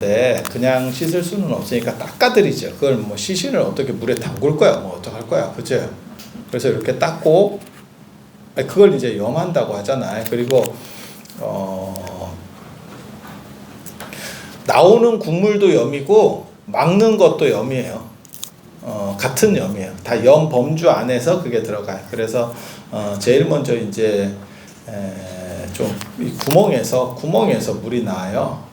그냥 씻을 수는 없으니까 닦아드리죠. 그걸 뭐 시신을 어떻게 물에 담글 거야, 뭐 어떡할 거야, 그죠? 그래서 이렇게 닦고, 그걸 이제 염한다고 하잖아요. 그리고 나오는 국물도 염이고 막는 것도 염이에요. 같은 염이에요. 다 염 범주 안에서 그게 들어가요. 그래서 제일 먼저 이제 좀 이 구멍에서 물이 나와요.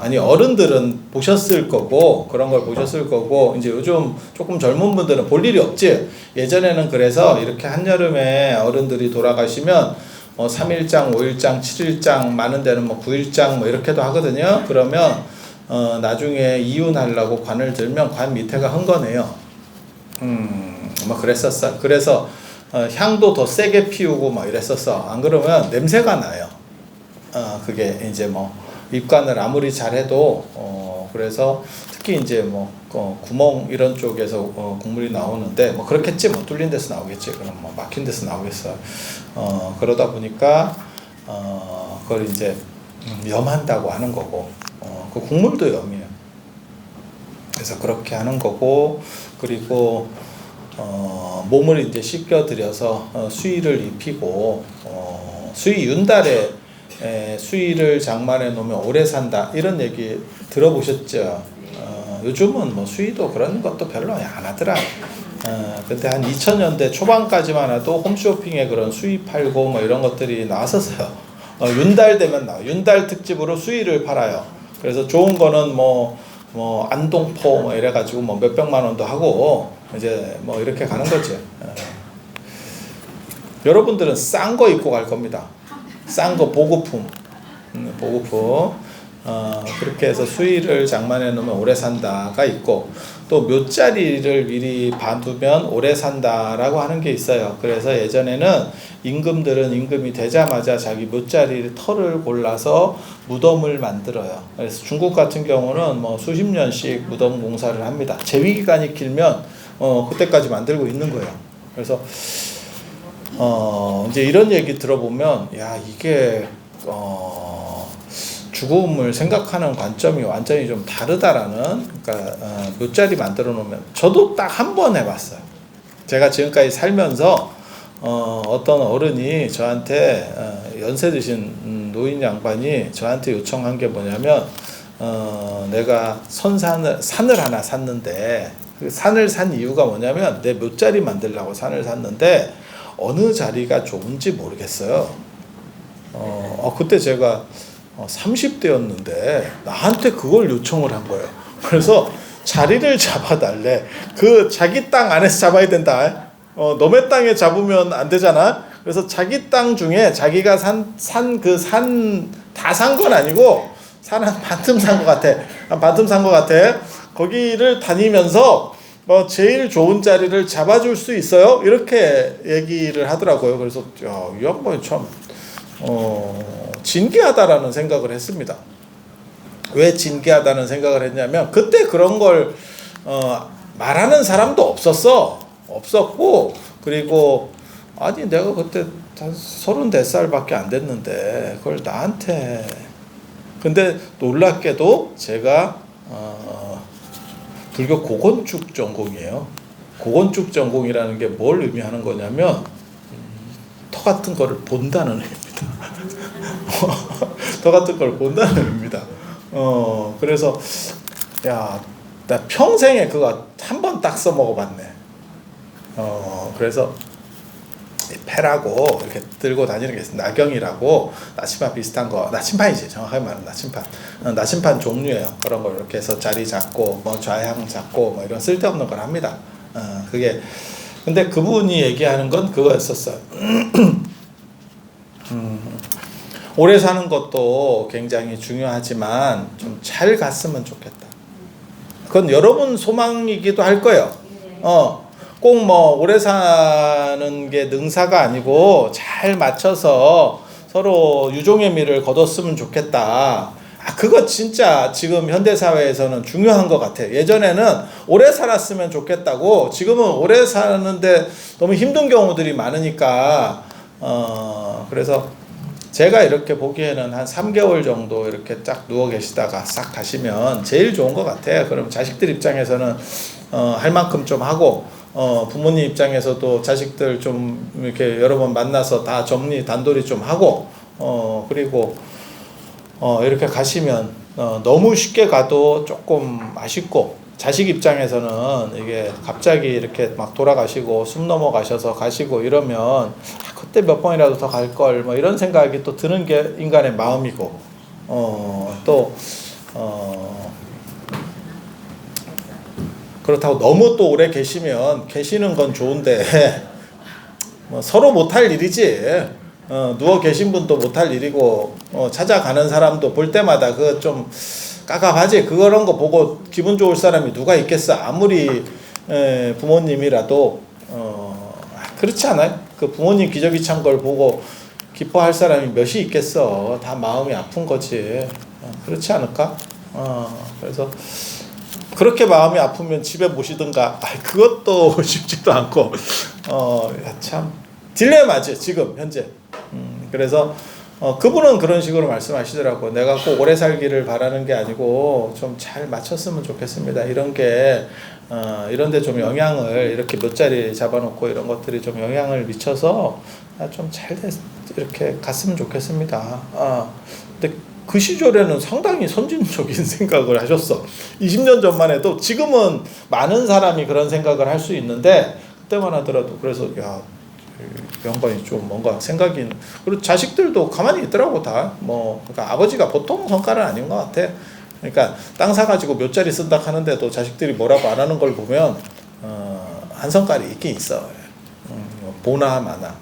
아니 어른들은 보셨을 거고 그런 걸 보셨을 거고 이제 요즘 조금 젊은 분들은 볼 일이 없지. 예전에는 그래서 이렇게 한여름에 어른들이 돌아가시면 3일장, 5일장, 7일장 많은 데는 뭐 9일장 뭐 이렇게도 하거든요. 그러면 나중에 이혼하려고 관을 들면 관 밑에가 흥건해요. 뭐 그랬었어. 그래서 향도 더 세게 피우고 막 이랬었어. 안 그러면 냄새가 나요. 그게 이제 뭐 입관을 아무리 잘해도 그래서 특히 이제 뭐 구멍 이런 쪽에서 국물이 나오는데 뭐 그렇겠지, 뭐 뚫린 데서 나오겠지. 그럼 뭐 막힌 데서 나오겠어. 그러다 보니까 그걸 이제 염한다고 하는 거고, 그 국물도 염이에요. 그래서 그렇게 하는 거고, 그리고 몸을 이제 씻겨드려서 수의를 입히고, 수의 윤달에 수의를 장만해 놓으면 오래 산다, 이런 얘기 들어보셨죠? 요즘은 뭐 수의도 그런 것도 별로 안 하더라. 근데 한 2000년대 초반까지만 해도 홈쇼핑에 그런 수의 팔고 뭐 이런 것들이 나왔었어요. 윤달 되면 나와. 윤달 특집으로 수의를 팔아요. 그래서 좋은 거는 뭐 안동포 뭐 이래가지고 뭐 몇백만 원도 하고 이제 뭐 이렇게 가는 거지. 여러분들은 싼 거 입고 갈 겁니다. 싼 거 보급품. 그렇게 해서 수의를 장만해 놓으면 오래 산다가 있고, 또 묘자리를 미리 봐두면 오래 산다라고 하는 게 있어요. 그래서 예전에는 임금들은 임금이 되자마자 자기 묘자리 털을 골라서 무덤을 만들어요. 그래서 중국 같은 경우는 뭐 수십 년씩 무덤 공사를 합니다. 재위 기간이 길면 그때까지 만들고 있는 거예요. 그래서 이제 이런 얘기 들어보면, 야, 이게 죽음을 생각하는 관점이 완전히 좀 다르다라는, 그러니까 묘자리 만들어 놓으면, 저도 딱 한 번 해봤어요. 제가 지금까지 살면서 어떤 어른이 저한테 연세 드신 노인 양반이 저한테 요청한 게 뭐냐면, 내가 산을 하나 샀는데, 그 산을 산 이유가 뭐냐면 내 묘자리 만들려고 산을 샀는데 어느 자리가 좋은지 모르겠어요. 그때 제가 30대였는데 나한테 그걸 요청을 한 거예요. 그래서 자리를 잡아달래. 그 자기 땅 안에서 잡아야 된다. 너네 땅에 잡으면 안 되잖아. 그래서 자기 땅 중에 자기가 다 산 건 아니고 산 한 반틈 산 것 같아. 한 반틈 산 것 같아. 거기를 다니면서 제일 좋은 자리를 잡아줄 수 있어요? 이렇게 얘기를 하더라고요. 그래서 이 양반이 참 진귀하다라는 생각을 했습니다. 왜 진귀하다는 생각을 했냐면, 그때 그런 걸 말하는 사람도 없었고, 그리고 아니 내가 그때 34살밖에 안 됐는데 그걸 나한테. 근데 놀랍게도 제가 불교 고건축 전공이에요. 고건축 전공이라는 게 뭘 의미하는 거냐면 터 같은 거를 본다는 의미입니다. 터 같은 걸 본다는 의미입니다. 그래서 야, 나 평생에 그거 한 번 딱 써먹어봤네. 그래서 패라고 이렇게 들고 다니는 게 있어요. 나경이라고, 나침반 비슷한 거, 나침반이지 정확하게 말하면 나침반 종류예요. 그런 걸 이렇게 해서 자리 잡고 뭐 좌향 잡고 뭐 이런 쓸데없는 걸 합니다. 그게 근데 그분이 얘기하는 건 그거였었어요. 오래 사는 것도 굉장히 중요하지만 좀 잘 갔으면 좋겠다. 그건 여러분 소망이기도 할 거예요. 꼭 뭐 오래 사는 게 능사가 아니고 잘 맞춰서 서로 유종의 미를 거뒀으면 좋겠다. 그거 진짜 지금 현대사회에서는 중요한 것 같아. 예전에는 오래 살았으면 좋겠다고, 지금은 오래 사는데 너무 힘든 경우들이 많으니까, 그래서 제가 이렇게 보기에는 한 3개월 정도 이렇게 쫙 누워 계시다가 싹 가시면 제일 좋은 것 같아요. 그럼 자식들 입장에서는 할 만큼 좀 하고, 부모님 입장에서도 자식들 좀 이렇게 여러 번 만나서 다 정리 단돌이 좀 하고, 그리고 이렇게 가시면 너무 쉽게 가도 조금 아쉽고, 자식 입장에서는 이게 갑자기 이렇게 막 돌아가시고 숨 넘어가셔서 가시고 이러면 그때 몇 번이라도 더 갈 걸 뭐 이런 생각이 또 드는 게 인간의 마음이고, 그렇다고 너무 또 오래 계시는 건 좋은데 뭐 서로 못할 일이지. 누워 계신 분도 못할 일이고, 찾아가는 사람도 볼 때마다 그 좀 깝깝하지. 그런 거 보고 기분 좋을 사람이 누가 있겠어. 아무리 부모님이라도 그렇지 않아요? 그 부모님 기저귀 찬 걸 보고 기뻐할 사람이 몇이 있겠어. 다 마음이 아픈 거지. 그렇지 않을까? 그래서 그렇게 마음이 아프면 집에 모시든가. 그것도 쉽지도 않고, 참 딜레마지 지금 현재. 그래서 그분은 그런 식으로 말씀하시더라고. 내가 꼭 오래 살기를 바라는 게 아니고 좀 잘 맞췄으면 좋겠습니다. 이런 게 이런데 좀 영향을, 이렇게 몇 자리 잡아놓고 이런 것들이 좀 영향을 미쳐서 좀 잘 이렇게 갔으면 좋겠습니다. 근데 그 시절에는 상당히 선진적인 생각을 하셨어. 20년 전만 해도. 지금은 많은 사람이 그런 생각을 할 수 있는데 그때만 하더라도. 그래서 야, 양반이 좀 뭔가 생각이, 그리고 자식들도 가만히 있더라고 다. 그러니까 아버지가 보통 성깔은 아닌 것 같아. 그러니까 땅 사가지고 몇 자리 쓴다 하는데도 자식들이 뭐라고 안 하는 걸 보면 한 성깔이 있긴 있어. 보나 마나.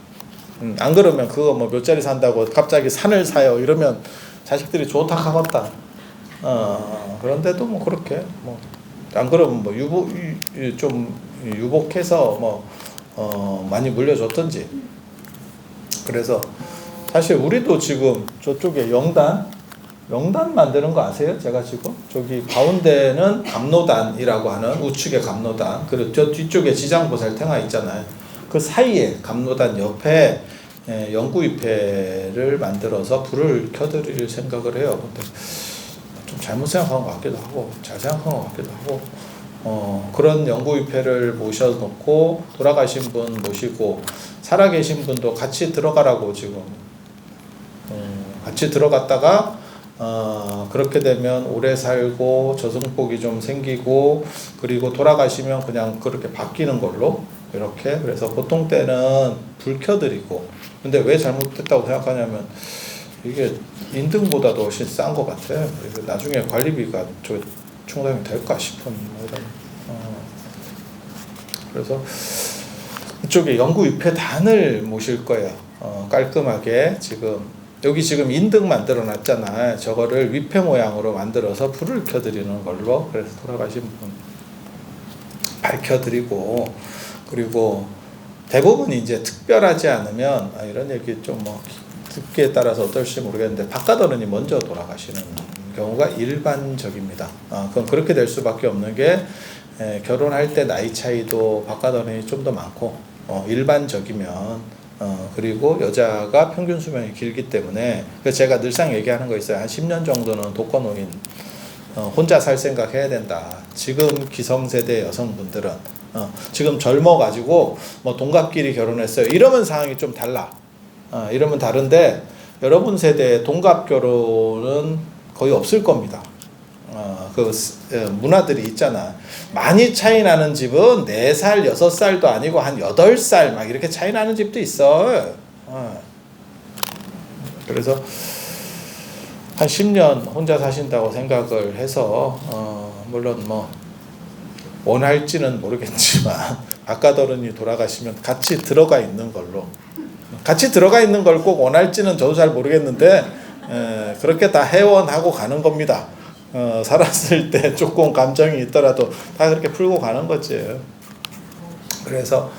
안 그러면 그거 뭐 몇 자리 산다고 갑자기 산을 사요 이러면 자식들이 좋다 하겠다. 그런데도 뭐 그렇게 안 그러면 좀 유복해서 많이 물려줬던지. 그래서 사실 우리도 지금 저쪽에 영단 만드는 거 아세요? 제가 지금 저기 가운데는 감로단이라고 하는 우측에 감로단, 그리고 저 뒤쪽에 지장보살탱화 있잖아요. 그 사이에 감로단 옆에 연구위패를 만들어서 불을 켜드릴 생각을 해요. 근데 좀 잘못 생각한 것 같기도 하고 잘 생각한 것 같기도 하고, 그런 연구위패를 모셔놓고 돌아가신 분 모시고 살아계신 분도 같이 들어가라고 지금, 같이 들어갔다가 그렇게 되면 오래 살고 저승복이 좀 생기고, 그리고 돌아가시면 그냥 그렇게 바뀌는 걸로 이렇게. 그래서 보통 때는 불 켜드리고. 근데 왜 잘못됐다고 생각하냐면 이게 인등보다도 훨씬 싼 것 같아. 나중에 관리비가 충당이 될까 싶은 이런. 그래서 이쪽에 연구위패단을 모실 거예요. 깔끔하게. 여기 지금 인등 만들어 놨잖아. 저거를 위패 모양으로 만들어서 불을 켜드리는 걸로. 그래서 돌아가신 분 밝혀드리고, 그리고 대부분 이제 특별하지 않으면, 이런 얘기 좀 듣기에 따라서 어떨지 모르겠는데 바깥어른이 먼저 돌아가시는 경우가 일반적입니다. 그건 그렇게 될 수밖에 없는 게, 결혼할 때 나이 차이도 바깥어른이 좀 더 많고, 일반적이면, 그리고 여자가 평균 수명이 길기 때문에. 그래서 제가 늘상 얘기하는 거 있어요. 한 10년 정도는 독거노인, 혼자 살 생각 해야 된다. 지금 기성세대 여성분들은 지금 젊어가지고 동갑끼리 결혼했어요 이러면 상황이 좀 달라. 이러면 다른데, 여러분 세대의 동갑 결혼은 거의 없을 겁니다. 문화들이 있잖아. 많이 차이 나는 집은 4살, 6살도 아니고 한 8살 막 이렇게 차이 나는 집도 있어. 그래서 한 10년 혼자 사신다고 생각을 해서, 물론 원할지는 모르겠지만 바깥어른이 돌아가시면 같이 들어가 있는 걸로. 같이 들어가 있는 걸 꼭 원할지는 저도 잘 모르겠는데, 그렇게 다 해원하고 가는 겁니다. 살았을 때 조금 감정이 있더라도 다 그렇게 풀고 가는 거지. 그래서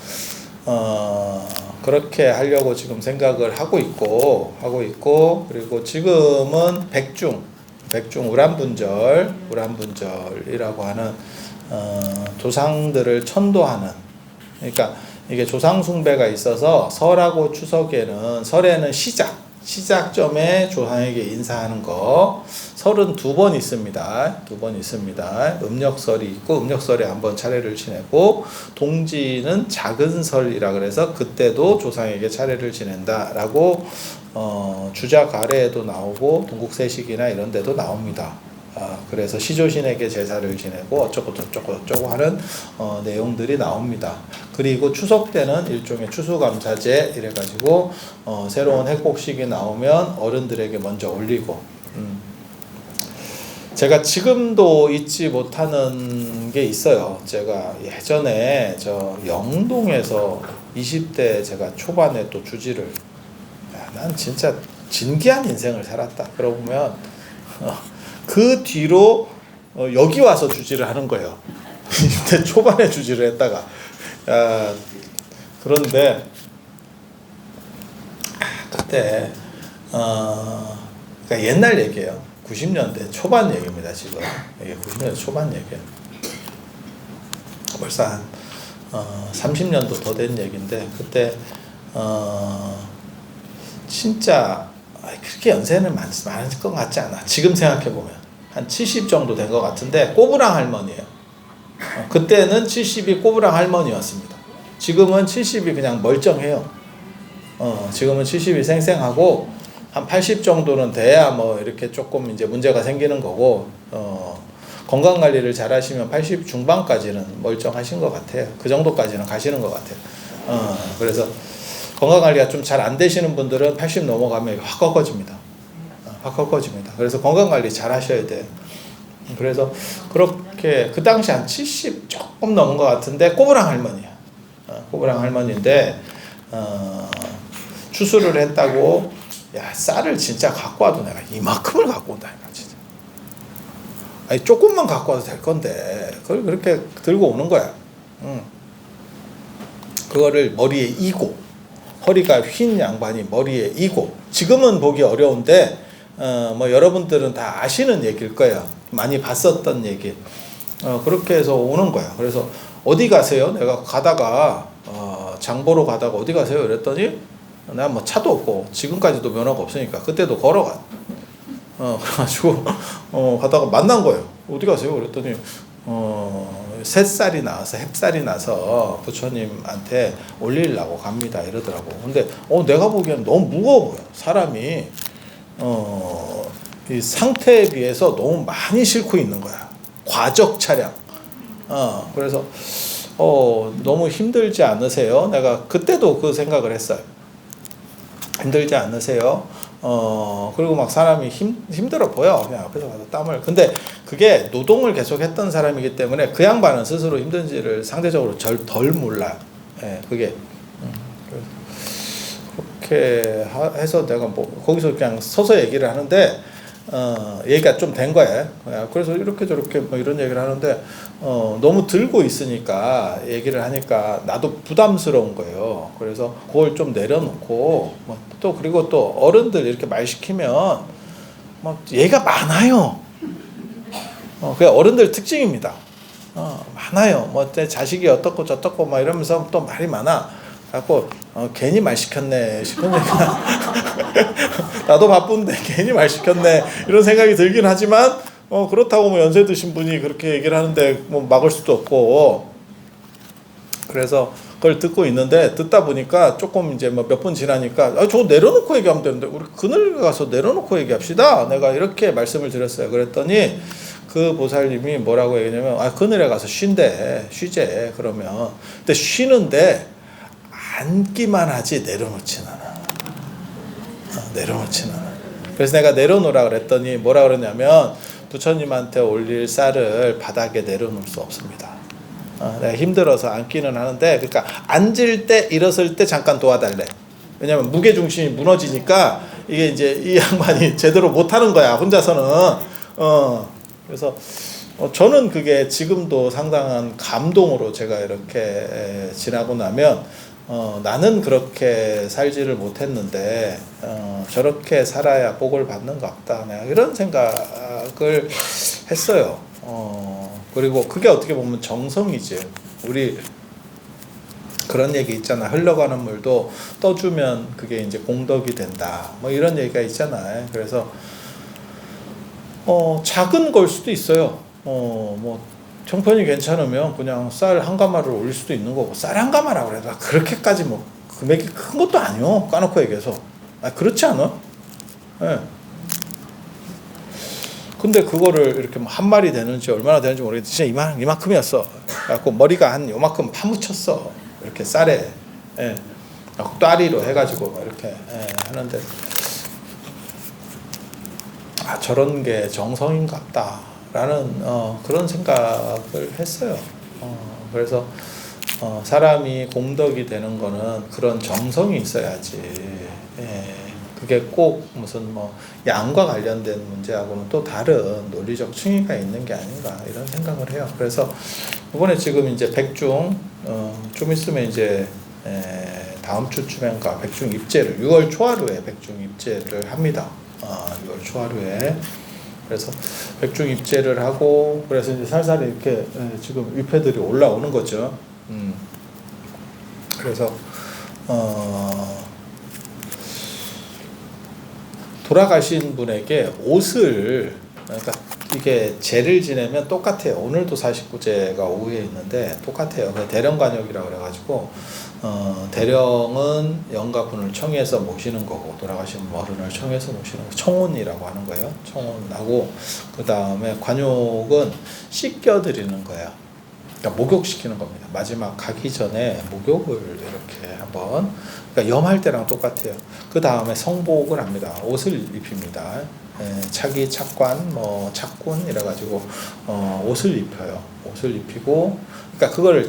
그렇게 하려고 지금 생각을 하고 있고, 그리고 지금은 백중 우란분절이라고 하는 조상들을 천도하는. 그러니까 이게 조상 숭배가 있어서 설하고 추석에는, 설에는 시작, 시작점에 조상에게 인사하는 거 32번 있습니다. 2번 있습니다. 음력설이 있고 음력설에 한번 차례를 지내고 동지는 작은 설이라 그래서 그때도 조상에게 차례를 지낸다라고 주작 아래에도 나오고 동국세식이나 이런 데도 나옵니다. 그래서 시조신에게 제사를 지내고 어쩌고 저쩌고 하는 내용들이 나옵니다. 그리고 추석 때는 일종의 추수감사제 이래가지고 새로운 핵복식이 나오면 어른들에게 먼저 올리고 제가 지금도 잊지 못하는 게 있어요. 제가 예전에 저 영동에서 20대 제가 초반에 또 주지를 난 진짜 진기한 인생을 살았다. 그러고 보면 그 뒤로 여기 와서 주지를 하는 거예요. 20대 초반에 주지를 했다가 그런데 그때 그러니까 옛날 얘기예요. 90년대 초반 얘기입니다. 지금 이게 90년대 초반 얘기예요. 벌써 한 30년도 더 된 얘기인데 그때 진짜 그렇게 연세는 많을 것 같지 않아. 지금 생각해보면 한 70 정도 된 것 같은데 꼬부랑 할머니예요. 그때는 70이 꼬부랑 할머니였습니다. 지금은 70이 그냥 멀쩡해요. 지금은 70이 생생하고 한 80 정도는 돼야 뭐 이렇게 조금 이제 문제가 생기는 거고 건강 관리를 잘 하시면 80 중반까지는 멀쩡하신 것 같아요. 그 정도까지는 가시는 것 같아요. 그래서 건강 관리가 좀 잘 안 되시는 분들은 80 넘어가면 확 꺾어집니다. 확 꺾어집니다. 그래서 건강 관리 잘 하셔야 돼요. 그래서 그렇게 그 당시 한 70 조금 넘은 것 같은데 꼬부랑 할머니야. 꼬부랑 할머니인데 추수를 했다고 야 쌀을 진짜 갖고 와도 내가 이만큼을 갖고 온다니까 진짜. 아니 조금만 갖고 와도 될 건데 그걸 그렇게 들고 오는 거야. 그거를 머리에 이고 허리가 휜 양반이 머리에 이고 지금은 보기 어려운데 뭐 여러분들은 다 아시는 얘기일 거예요. 많이 봤었던 얘기. 그렇게 해서 오는 거야. 그래서 어디 가세요? 내가 가다가 장 보러 가다가 어디 가세요? 그랬더니 나 뭐 차도 없고 지금까지도 면허가 없으니까 그때도 걸어가. 그래가지고 가다가 만난 거예요. 어디 가세요? 그랬더니 새살이 나와서 햅살이 나서 부처님한테 올리려고 갑니다 이러더라고. 근데 내가 보기엔 너무 무거워 보여. 사람이 이 상태에 비해서 너무 많이 싣고 있는 거야. 과적 차량. 그래서 너무 힘들지 않으세요? 내가 그때도 그 생각을 했어요. 힘들지 않으세요? 그리고 막 사람이 힘들어 보여. 그냥 앞에서 가서 땀을. 근데 그게 노동을 계속 했던 사람이기 때문에 그 양반은 스스로 힘든지를 상대적으로 덜 몰라. 예, 그게. 그렇게 해서 내가 뭐, 거기서 그냥 서서 얘기를 하는데, 얘기가 좀 된 거예요. 그래서 이렇게 저렇게 뭐 이런 얘기를 하는데, 너무 들고 있으니까 얘기를 하니까 나도 부담스러운 거예요. 그래서 그걸 좀 내려놓고, 또 그리고 또 어른들 이렇게 말 시키면, 얘가 많아요. 그게 어른들 특징입니다. 많아요. 내 자식이 어떻고 저떻고 막 이러면서 또 말이 많아. 그래갖고 괜히 말 시켰네 싶으니까 나도 바쁜데 괜히 말 시켰네 이런 생각이 들긴 하지만 그렇다고 뭐 연세 드신 분이 그렇게 얘기를 하는데 뭐 막을 수도 없고 그래서 그걸 듣고 있는데 듣다 보니까 조금 이제 뭐 몇 분 지나니까 저거 내려놓고 얘기하면 되는데 우리 그늘 가서 내려놓고 얘기합시다. 내가 이렇게 말씀을 드렸어요. 그랬더니 그 보살님이 뭐라고 얘기냐면 그늘에 가서 쉬재 그러면 근데 쉬는데 앉기만 하지 내려놓진 않아. 내려놓진 않아. 그래서 내가 내려놓으라 그랬더니 뭐라 그러냐면 부처님한테 올릴 쌀을 바닥에 내려놓을 수 없습니다. 내가 힘들어서 앉기는 하는데 그러니까 앉을 때 일어설 때 잠깐 도와달래. 왜냐면 무게중심이 무너지니까 이게 이제 이 양반이 제대로 못하는 거야 혼자서는. 그래서 저는 그게 지금도 상당한 감동으로 제가 이렇게 지나고 나면 나는 그렇게 살지를 못했는데 저렇게 살아야 복을 받는 것 같다. 내가 이런 생각을 했어요. 그리고 그게 어떻게 보면 정성이지. 우리 그런 얘기 있잖아. 흘러가는 물도 떠주면 그게 이제 공덕이 된다. 뭐 이런 얘기가 있잖아요. 그래서 작은 걸 수도 있어요. 뭐 형편이 괜찮으면 그냥 쌀 한 가마를 올릴 수도 있는 거고, 쌀 한 가마라고 그래도 그렇게까지 뭐 금액이 큰 것도 아니요. 까놓고 얘기해서. 그렇지 않아? 예. 근데 그거를 이렇게 뭐 한 마리 되는지 얼마나 되는지 모르겠는데 진짜 이만큼이었어. 그래갖고 머리가 한 요만큼 파묻혔어. 이렇게 쌀에. 예. 따리로 해가지고 막 이렇게 하는데 저런 게 정성인갑다라는 그런 생각을 했어요. 그래서 사람이 공덕이 되는 거는 그런 정성이 있어야지. 예. 그게 꼭 무슨 뭐 양과 관련된 문제하고는 또 다른 논리적 층위가 있는 게 아닌가 이런 생각을 해요. 그래서 이번에 지금 이제 백중 좀 있으면 이제 다음 주쯤엔가 백중 입제를 6월 초하루에 백중 입제를 합니다. 6월 초하루에. 그래서 백중 입제를 하고 그래서 이제 살살 이렇게 지금 위패들이 올라오는 거죠. 그래서 돌아가신 분에게 옷을, 그러니까 이게 제를 지내면 똑같아요. 오늘도 49제가 오후에 있는데 똑같아요. 대령관역이라고 그래가지고 대령은 영가분을 청해서 모시는 거고 돌아가신 어른을 청해서 모시는 거 청혼이라고 하는 거예요. 청혼하고 그 다음에 관욕은 씻겨드리는 거예요. 그러니까 목욕시키는 겁니다. 마지막 가기 전에 목욕을 이렇게 한번, 그러니까 염할 때랑 똑같아요. 그 다음에 성복을 합니다. 옷을 입힙니다. 차기, 착관, 뭐 착군 이래가지고 옷을 입혀요. 옷을 입히고, 그러니까 그거를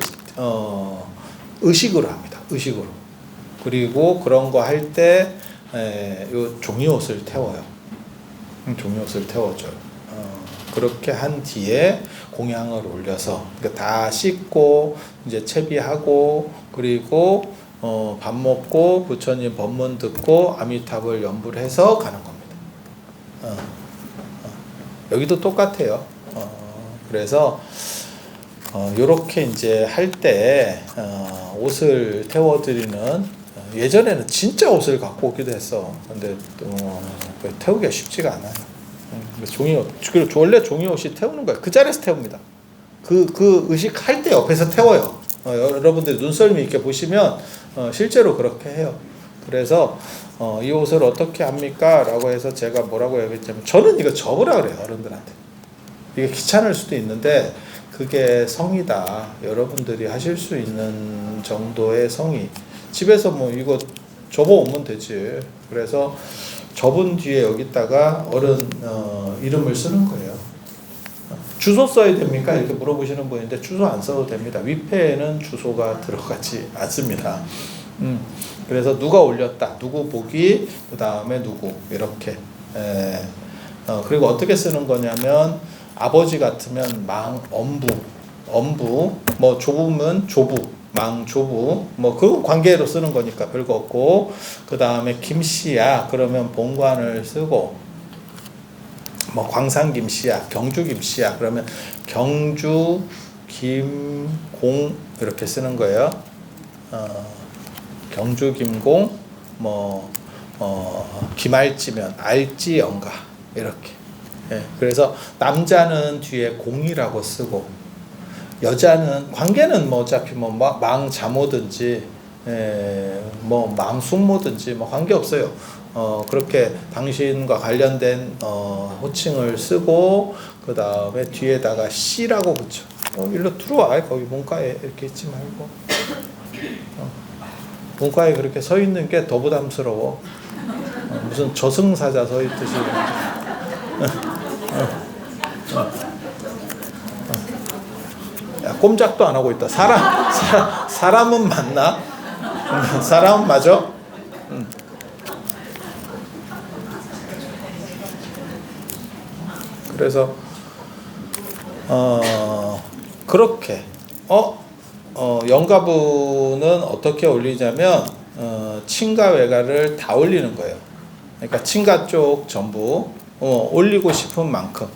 의식으로 합니다. 의식으로. 그리고 그런 거 할 때 요 종이옷을 태워요. 종이옷을 태워줘요. 그렇게 한 뒤에 공양을 올려서 그러니까 다 씻고 이제 채비하고 그리고 밥 먹고 부처님 법문 듣고 아미탑을 연불 해서 가는 겁니다. 여기도 똑같아요. 그래서 요렇게 이제 할 때 옷을 태워드리는, 예전에는 진짜 옷을 갖고 오기도 했어. 근데 태우기가 쉽지가 않아요. 종이옷, 그리고 원래 종이옷이 태우는 거야. 그 자리에서 태웁니다. 그 의식 할 때 옆에서 태워요. 여러분들 눈썰미 있게 보시면 실제로 그렇게 해요. 그래서 이 옷을 어떻게 합니까? 라고 해서 제가 뭐라고 얘기했냐면 저는 이거 접으라 그래요. 어른들한테. 이게 귀찮을 수도 있는데 그게 성이다. 여러분들이 하실 수 있는 정도의 성의. 집에서 뭐 이거 접어오면 되지. 그래서 접은 뒤에 여기다가 어른 이름을 쓰는 거예요. 주소 써야 됩니까? 이렇게 물어보시는 분인데 주소 안 써도 됩니다. 위패에는 주소가 들어가지 않습니다. 그래서 누가 올렸다, 누구 보기, 그 다음에 누구 이렇게. 그리고 어떻게 쓰는 거냐면 아버지 같으면 망, 엄부, 뭐 조부면 조부, 망, 조부, 뭐 그 관계로 쓰는 거니까 별거 없고, 그 다음에 김씨야 그러면 본관을 쓰고, 뭐 광산 김씨야, 경주 김씨야 그러면 경주 김공 이렇게 쓰는 거예요. 경주 김공, 뭐 김알지면 알지 영가 이렇게. 그래서 남자는 뒤에 공이라고 쓰고 여자는 관계는 뭐 어차피 뭐 망자모든지 뭐 망숙모든지 뭐 관계 없어요. 그렇게 당신과 관련된 호칭을 쓰고 그 다음에 뒤에다가 씨라고 붙여. 일로 들어와. 거기 문과에 이렇게 있지 말고. 문과에 그렇게 서 있는 게 더 부담스러워. 무슨 저승사자 서 있듯이. 야, 꼼짝도 안 하고 있다. 사람은 맞나? 사람은 맞아? 그래서 그렇게 영가부는 어떻게 올리냐면 친가 외가를 다 올리는 거예요. 그러니까 친가 쪽 전부 올리고 싶은 만큼,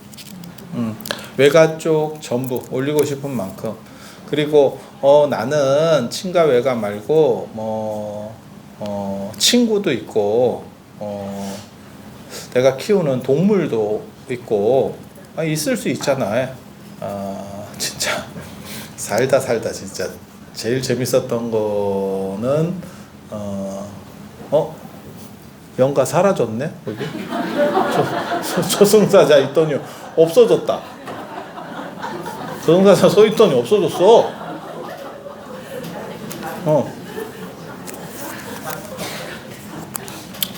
외가 쪽 전부 올리고 싶은 만큼. 그리고 나는 친가 외가 말고 친구도 있고 내가 키우는 동물도 있고 있을 수 있잖아. 진짜 살다 진짜 제일 재밌었던 거는 영가 사라졌네 여기. 저승사자 있더니 없어졌다. 저승사자 서 있더니 없어졌어.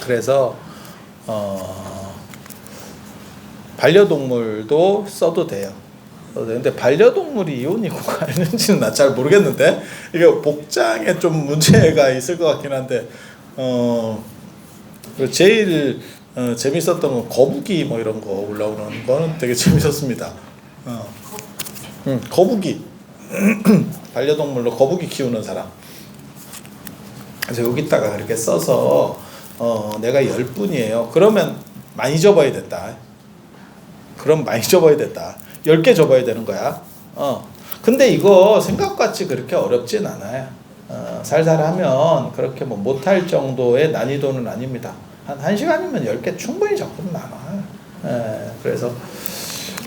그래서 반려동물도 써도 돼요. 근데 반려동물이 이혼이고가 있는지는 나 잘 모르겠는데 이게 복장에 좀 문제가 있을 것 같긴 한데 제일 재밌었던 건 거북이 뭐 이런 거 올라오는 거는 되게 재밌었습니다. 거북이 반려동물로 거북이 키우는 사람. 그래서 여기다가 이렇게 써서 내가 10분이에요. 그러면 많이 접어야 된다. 그럼 많이 접어야 된다. 10개 접어야 되는 거야. 근데 이거 생각같이 그렇게 어렵진 않아요. 살살하면 그렇게 뭐 못할 정도의 난이도는 아닙니다. 한 1시간이면 10개 충분히 접으면 나와요. 그래서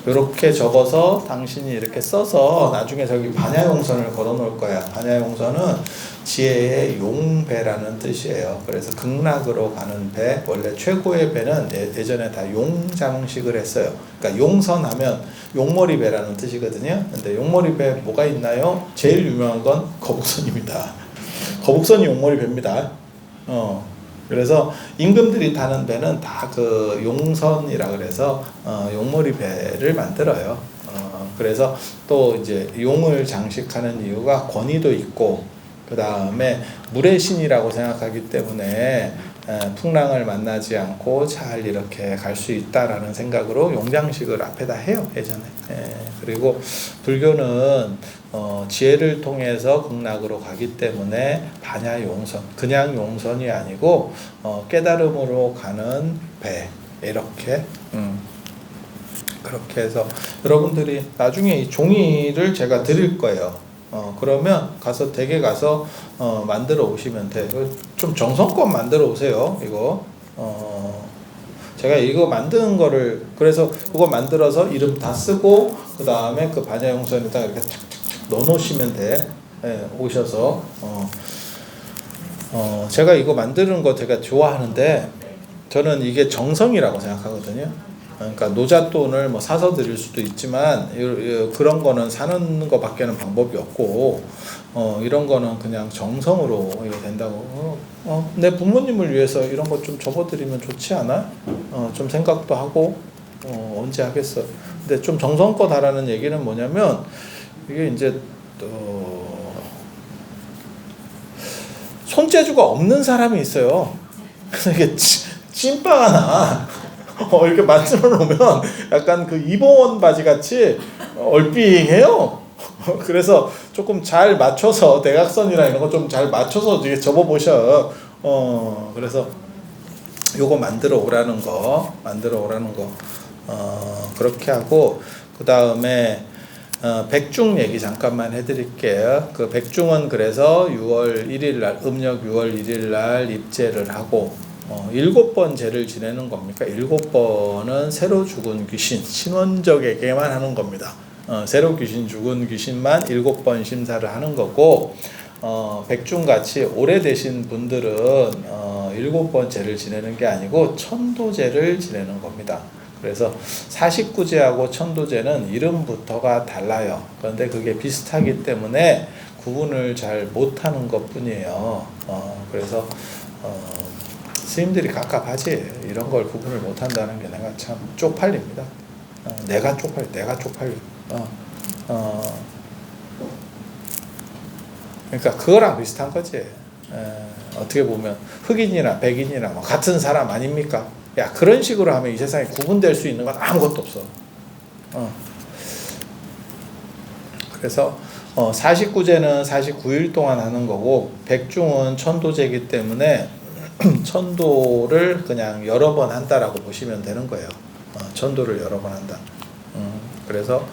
이렇게 적어서 당신이 이렇게 써서 나중에 저기 반야용선을 걸어 놓을 거야. 반야용선은 지혜의 용배라는 뜻이에요. 그래서 극락으로 가는 배, 원래 최고의 배는 예전에 다 용장식을 했어요. 그러니까 용선하면 용머리배라는 뜻이거든요. 근데 용머리배 뭐가 있나요? 제일 유명한 건 거북선입니다. 거북선이 용머리배입니다. 그래서 임금들이 타는 배는 다 그 용선이라 그래서 용머리배를 만들어요. 그래서 또 이제 용을 장식하는 이유가 권위도 있고 그 다음에 물의 신이라고 생각하기 때문에 풍랑을 만나지 않고 잘 이렇게 갈 수 있다라는 생각으로 용장식을 앞에다 해요 예전에. 그리고 불교는 지혜를 통해서 극락으로 가기 때문에 반야용선, 그냥 용선이 아니고 깨달음으로 가는 배 이렇게 그렇게 해서 여러분들이 나중에 이 종이를 제가 드릴 거예요. 그러면 가서 댁에 가서 만들어 오시면 돼. 좀 정성껏 만들어 오세요. 이거 제가 이거 만든 거를 그래서 그거 만들어서 이름 다 쓰고 그 다음에 그 반야용선에다 이렇게 착착착 넣어 놓으시면 돼. 오셔서 제가 이거 만드는 거 제가 좋아하는데 저는 이게 정성이라고 생각하거든요. 그러니까 노잣돈을 뭐 사서 드릴 수도 있지만 그런 거는 사는 거밖에는 방법이 없고 이런 거는 그냥 정성으로 이거 된다고. 내 부모님을 위해서 이런 거 좀 접어드리면 좋지 않아? 좀 생각도 하고 언제 하겠어. 근데 좀 정성껏 하라는 얘기는 뭐냐면 이게 이제 손재주가 없는 사람이 있어요. 그래서 이게 찐빵 하나 이렇게 만들어 놓으면 약간 그 이봉원 바지 같이 얼삥해요. 그래서 조금 잘 맞춰서 대각선이나 이런 거 좀 잘 맞춰서 이렇게 접어 보셔. 그래서 요거 만들어 오라는 거 그렇게 하고 그 다음에 백중 얘기 잠깐만 해드릴게요. 그 백중은 그래서 6월 1일 날 음력 6월 1일 날 입제를 하고 7번 제를 지내는 겁니까? 7번은 새로 죽은 귀신, 신원적에게만 하는 겁니다. 새로 죽은 귀신만 7번 심사를 하는 거고 백중같이 오래되신 분들은 7번 제를 지내는 게 아니고 천도제를 지내는 겁니다. 그래서 49제하고 천도제는 이름부터가 달라요. 그런데 그게 비슷하기 때문에 구분을 잘 못하는 것 뿐이에요. 그래서 스님들이 갑갑하지. 이런 걸 구분을 못한다는 게 내가 참 쪽팔립니다. 내가 쪽팔려. 그러니까 그거랑 비슷한 거지. 어떻게 보면 흑인이나 백인이나 뭐 같은 사람 아닙니까? 야, 그런 식으로 하면 이 세상에 구분될 수 있는 건 아무것도 없어. 그래서 49제는 49일 동안 하는 거고 백중은 천도제이기 때문에 천도를 그냥 여러 번 한다라고 보시면 되는 거예요. 천도를 여러 번 한다. 그래서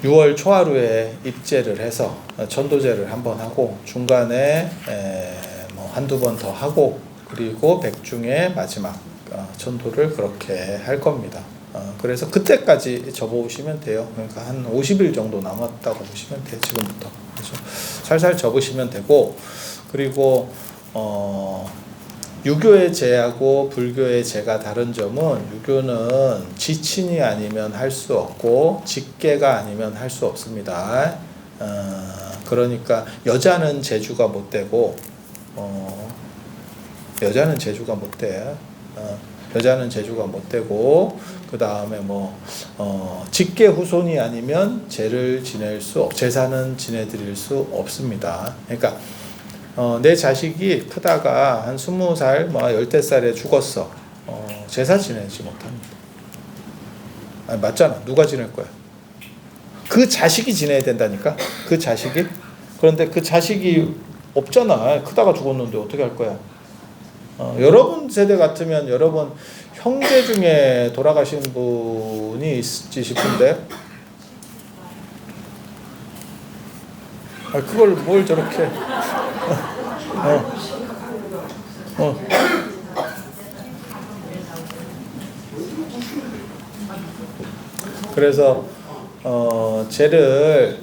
6월 초하루에 입제를 해서 천도제를 한번 하고 중간에 뭐 한두 번 더 하고 그리고 백중의 마지막 천도를 그렇게 할 겁니다. 그래서 그때까지 접어오시면 돼요. 그러니까 한 50일 정도 남았다고 보시면 돼요. 지금부터. 그래서 살살 접으시면 되고 그리고 유교의 제하고 불교의 제가 다른 점은 유교는 지친이 아니면 할 수 없고 직계가 아니면 할 수 없습니다. 그러니까 여자는 제주가 못 되고 여자는 제주가 못 돼. 여자는 제주가 못 되고 그 다음에 뭐 직계 후손이 아니면 제를 지낼 수 제사는 지내드릴 수 없습니다. 그러니까 내 자식이 크다가 한 20살, 뭐 10살에 죽었어. 제사 지내지 못합니다. 아니, 맞잖아. 누가 지낼 거야? 그 자식이 지내야 된다니까. 그 자식이. 그런데 그 자식이 없잖아. 크다가 죽었는데 어떻게 할 거야? 여러분 세대 같으면 여러분 형제 중에 돌아가신 분이 있을지 싶은데 그걸 뭘 저렇게 그래서 쟤를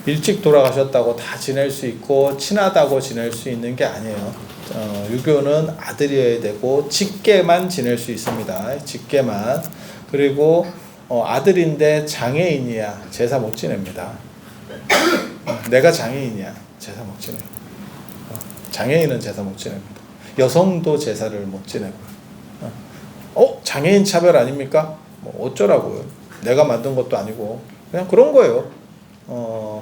일찍 돌아가셨다고 다 지낼 수 있고 친하다고 지낼 수 있는 게 아니에요. 유교는 아들이어야 되고 직계만 지낼 수 있습니다. 직계만. 그리고 아들인데 장애인이야 제사 못 지냅니다. 내가 장애인이야 제사 못 지내. 장애인은 제사 못 지냅니다. 여성도 제사를 못 지내고요. 장애인 차별 아닙니까? 뭐 어쩌라고요? 내가 만든 것도 아니고 그냥 그런 거예요.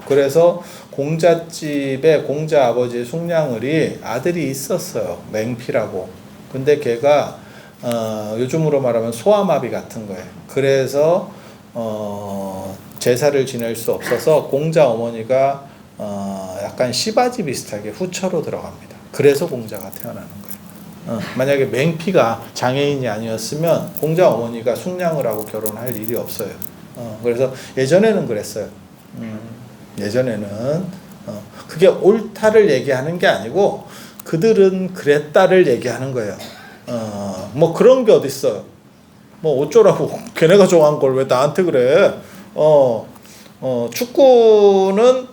그래서 공자집에 공자 아버지 숙량을이 아들이 있었어요. 맹피라고. 근데 걔가 요즘으로 말하면 소아마비 같은 거예요. 그래서 제사를 지낼 수 없어서 공자 어머니가 약간 시바지 비슷하게 후처로 들어갑니다. 그래서 공자가 태어나는 거예요. 만약에 맹피가 장애인이 아니었으면 공자 어머니가 숙량을 하고 결혼할 일이 없어요. 그래서 예전에는 그랬어요. 예전에는 그게 옳다를 얘기하는 게 아니고 그들은 그랬다를 얘기하는 거예요. 뭐 그런 게 어딨어요. 뭐 어쩌라고 걔네가 정한 걸 왜 나한테 그래. 축구는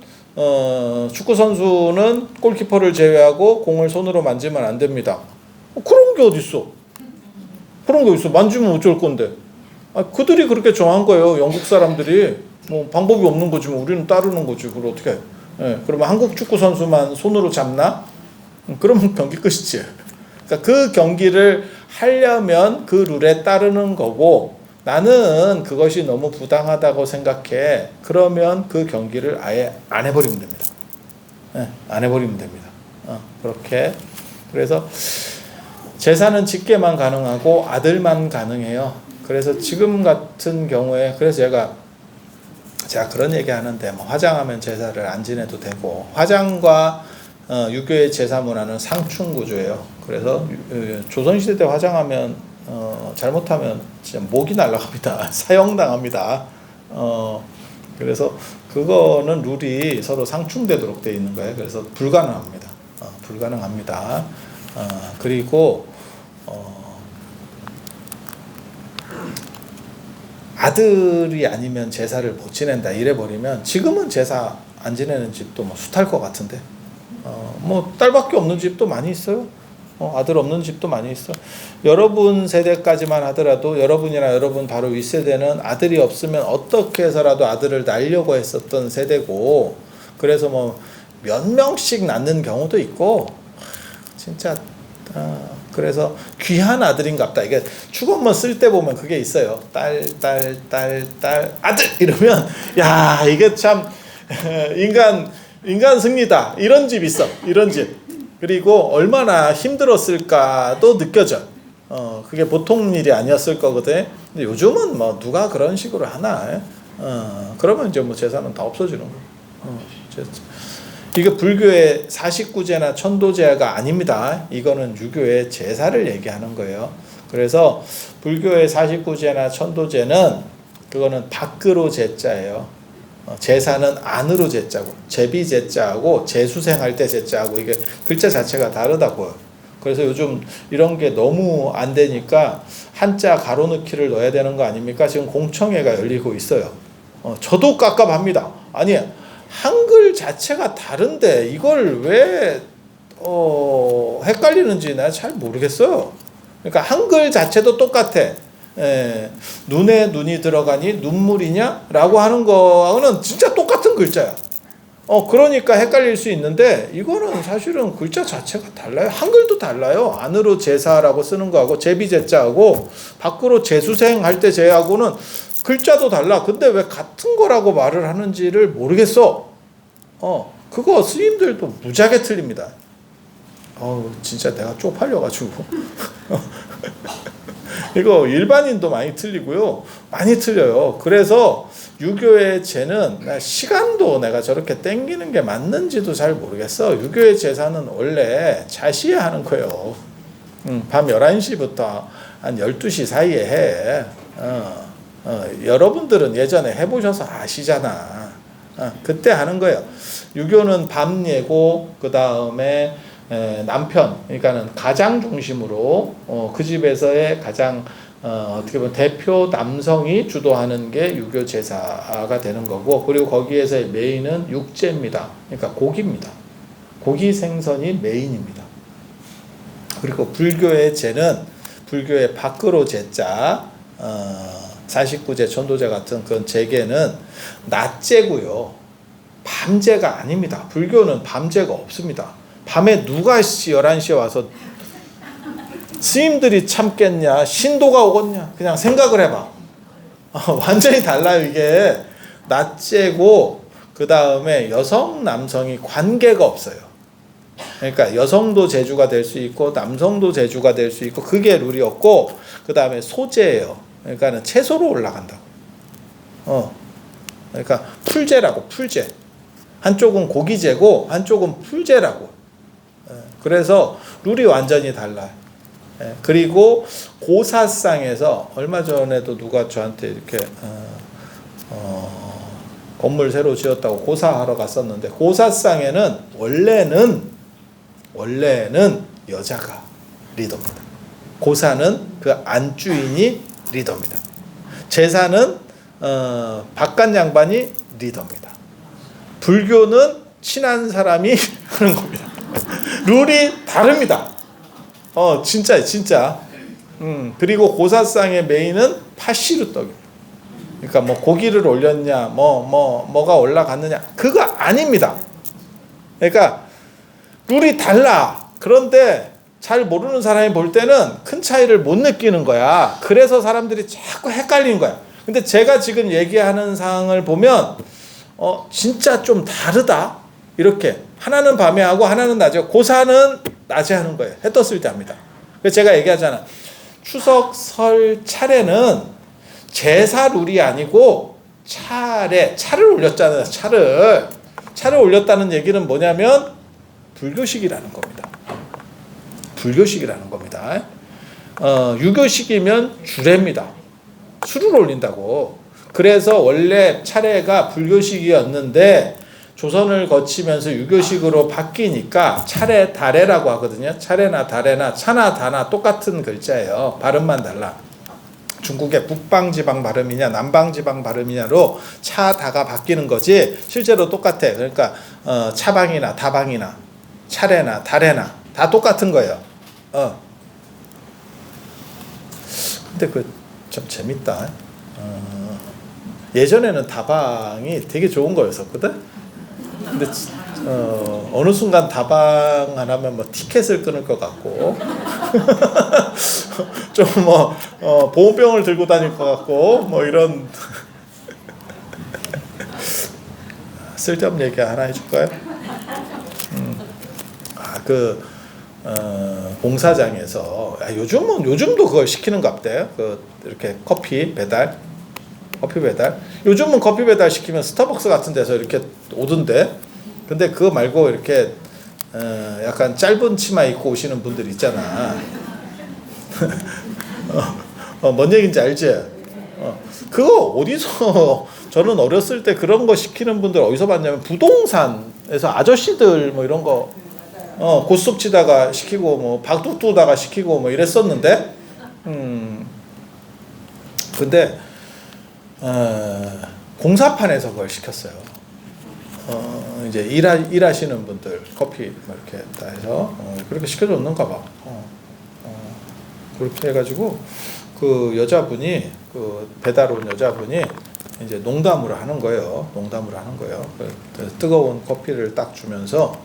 축구 선수는 골키퍼를 제외하고 공을 손으로 만지면 안 됩니다. 그런 게 어딨어. 그런 게 어딨어. 만지면 어쩔 건데. 그들이 그렇게 정한 거예요. 영국 사람들이. 뭐 방법이 없는 거지 뭐 우리는 따르는 거지. 그걸 어떻게 해. 그러면 한국 축구 선수만 손으로 잡나? 그러면 경기 끝이지. 그러니까 그 경기를 하려면 그 룰에 따르는 거고 나는 그것이 너무 부당하다고 생각해. 그러면 그 경기를 아예 안 해버리면 됩니다. 안 해버리면 됩니다. 그렇게. 그래서 제사는 직계만 가능하고 아들만 가능해요. 그래서 지금 같은 경우에 그래서 제가 그런 얘기 하는데 뭐 화장하면 제사를 안 지내도 되고 화장과 유교의 제사 문화는 상충구조예요. 그래서 조선시대 때 화장하면 잘못하면 진짜 목이 날아갑니다. 사형당합니다. 그래서 그거는 룰이 서로 상충되도록 되어 있는 거예요. 그래서 불가능합니다. 불가능합니다. 그리고 아들이 아니면 제사를 못 지낸다 이래 버리면 지금은 제사 안 지내는 집도 뭐 숱할 것 같은데 뭐 딸밖에 없는 집도 많이 있어요. 아들 없는 집도 많이 있어. 여러분 세대까지만 하더라도 여러분이나 여러분 바로 윗세대는 아들이 없으면 어떻게 해서라도 아들을 낳으려고 했었던 세대고 그래서 뭐 몇 명씩 낳는 경우도 있고 진짜 그래서 귀한 아들인갑다. 이게 축원문 쓸 때 보면 그게 있어요. 딸 아들 이러면 야 이게 참 인간 승리다. 이런 집 있어. 이런 집. 그리고 얼마나 힘들었을까도 느껴져. 그게 보통 일이 아니었을 거거든. 근데 요즘은 뭐 누가 그런 식으로 하나? 그러면 이제 뭐 재산은 다 없어지는 거예요. 이게 불교의 사식구제나 천도제가 아닙니다. 이거는 유교의 제사를 얘기하는 거예요. 그래서 불교의 사식구제나 천도제는 그거는 밖으로 제자예요. 제사는 안으로 제자고, 제비제자하고 제수생할 때 제자하고 이게 글자 자체가 다르다고요. 그래서 요즘 이런 게 너무 안 되니까 한자 가로넣기를 넣어야 되는 거 아닙니까? 지금 공청회가 열리고 있어요. 저도 깝깝합니다. 아니 한글 자체가 다른데 이걸 왜 헷갈리는지 나 잘 모르겠어요. 그러니까 한글 자체도 똑같아. 눈에 눈이 들어가니 눈물이냐? 라고 하는 거는 진짜 똑같은 글자야. 그러니까 헷갈릴 수 있는데 이거는 사실은 글자 자체가 달라요. 한글도 달라요. 안으로 제사라고 쓰는 거하고 제비제자하고 밖으로 제수생 할 때 제하고는 글자도 달라. 근데 왜 같은 거라고 말을 하는지를 모르겠어. 그거 스님들도 무지하게 틀립니다. 진짜 내가 쪽팔려가지고. 이거 일반인도 많이 틀리고요. 많이 틀려요. 그래서 유교의 제는 시간도 내가 저렇게 땡기는 게 맞는지도 잘 모르겠어. 유교의 제사는 원래 자시에 하는 거예요. 밤 11시부터 한 12시 사이에 해. 여러분들은 예전에 해보셔서 아시잖아. 그때 하는 거예요. 유교는 밤 예고 그 다음에 남편, 그러니까는 가장 중심으로 그 집에서의 가장 어떻게 보면 대표 남성이 주도하는 게 유교 제사가 되는 거고, 그리고 거기에서의 메인은 육제입니다. 그러니까 고기입니다. 고기 생선이 메인입니다. 그리고 불교의 제는 불교의 밖으로 제자, 사식구제, 천도제 같은 그런 제계는 낮제고요. 밤제가 아닙니다. 불교는 밤제가 없습니다. 밤에 누가 11시에 와서 스님들이 참겠냐, 신도가 오겠냐, 그냥 생각을 해봐. 완전히 달라요. 이게 낮제고 그 다음에 여성 남성이 관계가 없어요. 그러니까 여성도 제주가 될 수 있고 남성도 제주가 될 수 있고 그게 룰이었고, 그 다음에 소제예요. 그러니까는 채소로 올라간다고. 그러니까 풀제라고, 풀제. 한쪽은 고기제고 한쪽은 풀제라고. 그래서 룰이 완전히 달라요. 그리고 고사상에서 얼마 전에도 누가 저한테 이렇게 건물 새로 지었다고 고사하러 갔었는데, 고사상에는 원래는 여자가 리더입니다. 고사는 그 안주인이 리더입니다. 제사는 바깥 양반이 리더입니다. 불교는 친한 사람이 하는 겁니다. 룰이 다릅니다. 진짜. 그리고 고사상의 메인은 파시루떡입니다. 그러니까 뭐 고기를 올렸냐, 뭐가 올라갔느냐, 그거 아닙니다. 그러니까 룰이 달라. 그런데 잘 모르는 사람이 볼 때는 큰 차이를 못 느끼는 거야. 그래서 사람들이 자꾸 헷갈리는 거야. 근데 제가 지금 얘기하는 상황을 보면 진짜 좀 다르다. 이렇게 하나는 밤에 하고 하나는 낮에, 고사는 낮에 하는 거예요. 해 떴을 때 합니다. 그래서 제가 얘기하잖아. 추석, 설, 차례는 제사 룰이 아니고 차를 올렸잖아요. 차를 올렸다는 얘기는 뭐냐면 불교식이라는 겁니다. 불교식이라는 겁니다. 유교식이면 주례입니다. 술을 올린다고. 그래서 원래 차례가 불교식이었는데 조선을 거치면서 유교식으로 바뀌니까 차례 다례라고 하거든요. 차례나 다례나 차나 다나 똑같은 글자예요. 발음만 달라. 중국의 북방지방 발음이냐 남방지방 발음이냐로 차다가 바뀌는 거지 실제로 똑같아. 그러니까 차방이나 다방이나 차례나 다례나 다 똑같은 거예요. 근데 그 좀 재밌다. 예전에는 다방이 되게 좋은 거였었거든. 근데 어느 순간 다방 안 하면 뭐 티켓을 끊을 것 같고 좀 보온병을 들고 다닐 것 같고 뭐 이런 쓸데없는 얘기 하나 해줄까요? 공사장에서 요즘도 그걸 시키는 것 같대요. 이렇게 커피 배달. 요즘은 커피 배달 시키면 스타벅스 같은 데서 이렇게 오던데. 근데 그거 말고 이렇게 약간 짧은 치마 입고 오시는 분들 있잖아. 뭔 얘기인지 알지? 그거 어디서 저는 어렸을 때 그런 거 시키는 분들 어디서 봤냐면 부동산에서 아저씨들 뭐 이런 거 고스톱 치다가 시키고 뭐 박두 두다가 시키고 뭐 이랬었는데 근데 공사판에서 그걸 시켰어요. 이제 일하시는 분들 커피 뭐 이렇게 다 해서 그렇게 시켜줬는가 봐. 그렇게 해가지고 그 여자분이 그 배달 온 여자분이 이제 농담으로 하는 거예요. 뜨거운 커피를 딱 주면서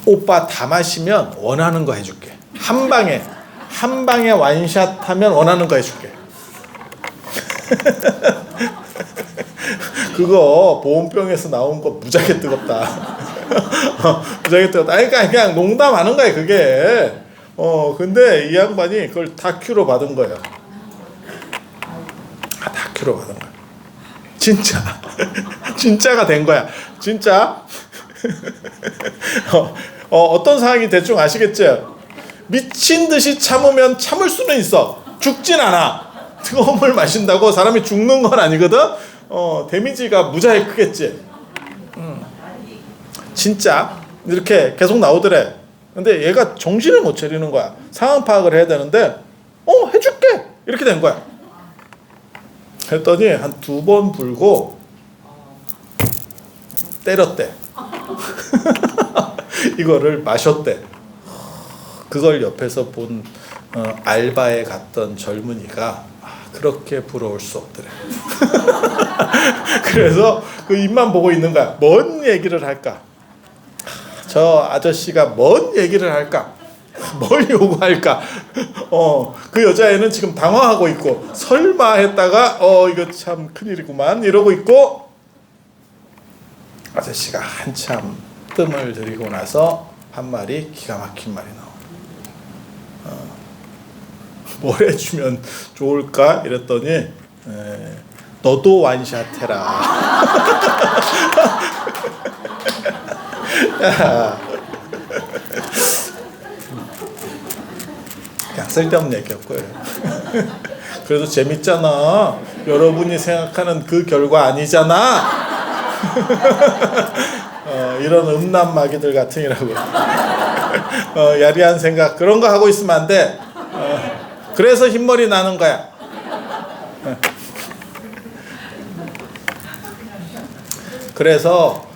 오빠 다 마시면 원하는 거 해줄게. 한 방에 완샷 하면 원하는 거 해줄게. 그거 보온병에서 나온 거 무지하게 뜨겁다. 무지하게 뜨겁다. 그러니까 그냥 농담하는 거야 그게. 근데 이 양반이 그걸 다큐로 받은 거예요. 다큐로 받은 거야. 진짜가 된 거야. 진짜. 어떤 상황이 대충 아시겠죠? 미친 듯이 참으면 참을 수는 있어. 죽진 않아. 뜨거운 물 마신다고 사람이 죽는 건 아니거든. 데미지가 무지하게 크겠지. 진짜 이렇게 계속 나오더래. 근데 얘가 정신을 못 차리는 거야. 상황 파악을 해야 되는데 해줄게 이렇게 된 거야. 그랬더니 한 2번 불고 때렸대. 이거를 마셨대. 그걸 옆에서 본 알바에 갔던 젊은이가 그렇게 부러울 수 없더래. 그래서 그 입만 보고 있는 거야. 뭔 얘기를 할까? 저 아저씨가 뭔 얘기를 할까? 뭘 요구할까? 그 여자애는 지금 당황하고 있고 설마 했다가 이거 참 큰일이구만 이러고 있고 아저씨가 한참 뜸을 들이고 나서 한 말이 기가 막힌 말이 나와. 뭘 해주면 좋을까? 이랬더니 너도 완샷 해라. 야, 그냥 쓸데없는 얘기였고요. 그래도 재밌잖아. 여러분이 생각하는 그 결과 아니잖아. 이런 음란마귀들 같으니라고. 야리한 생각 그런 거 하고 있으면 안 돼. 그래서 흰머리 나는 거야. 그래서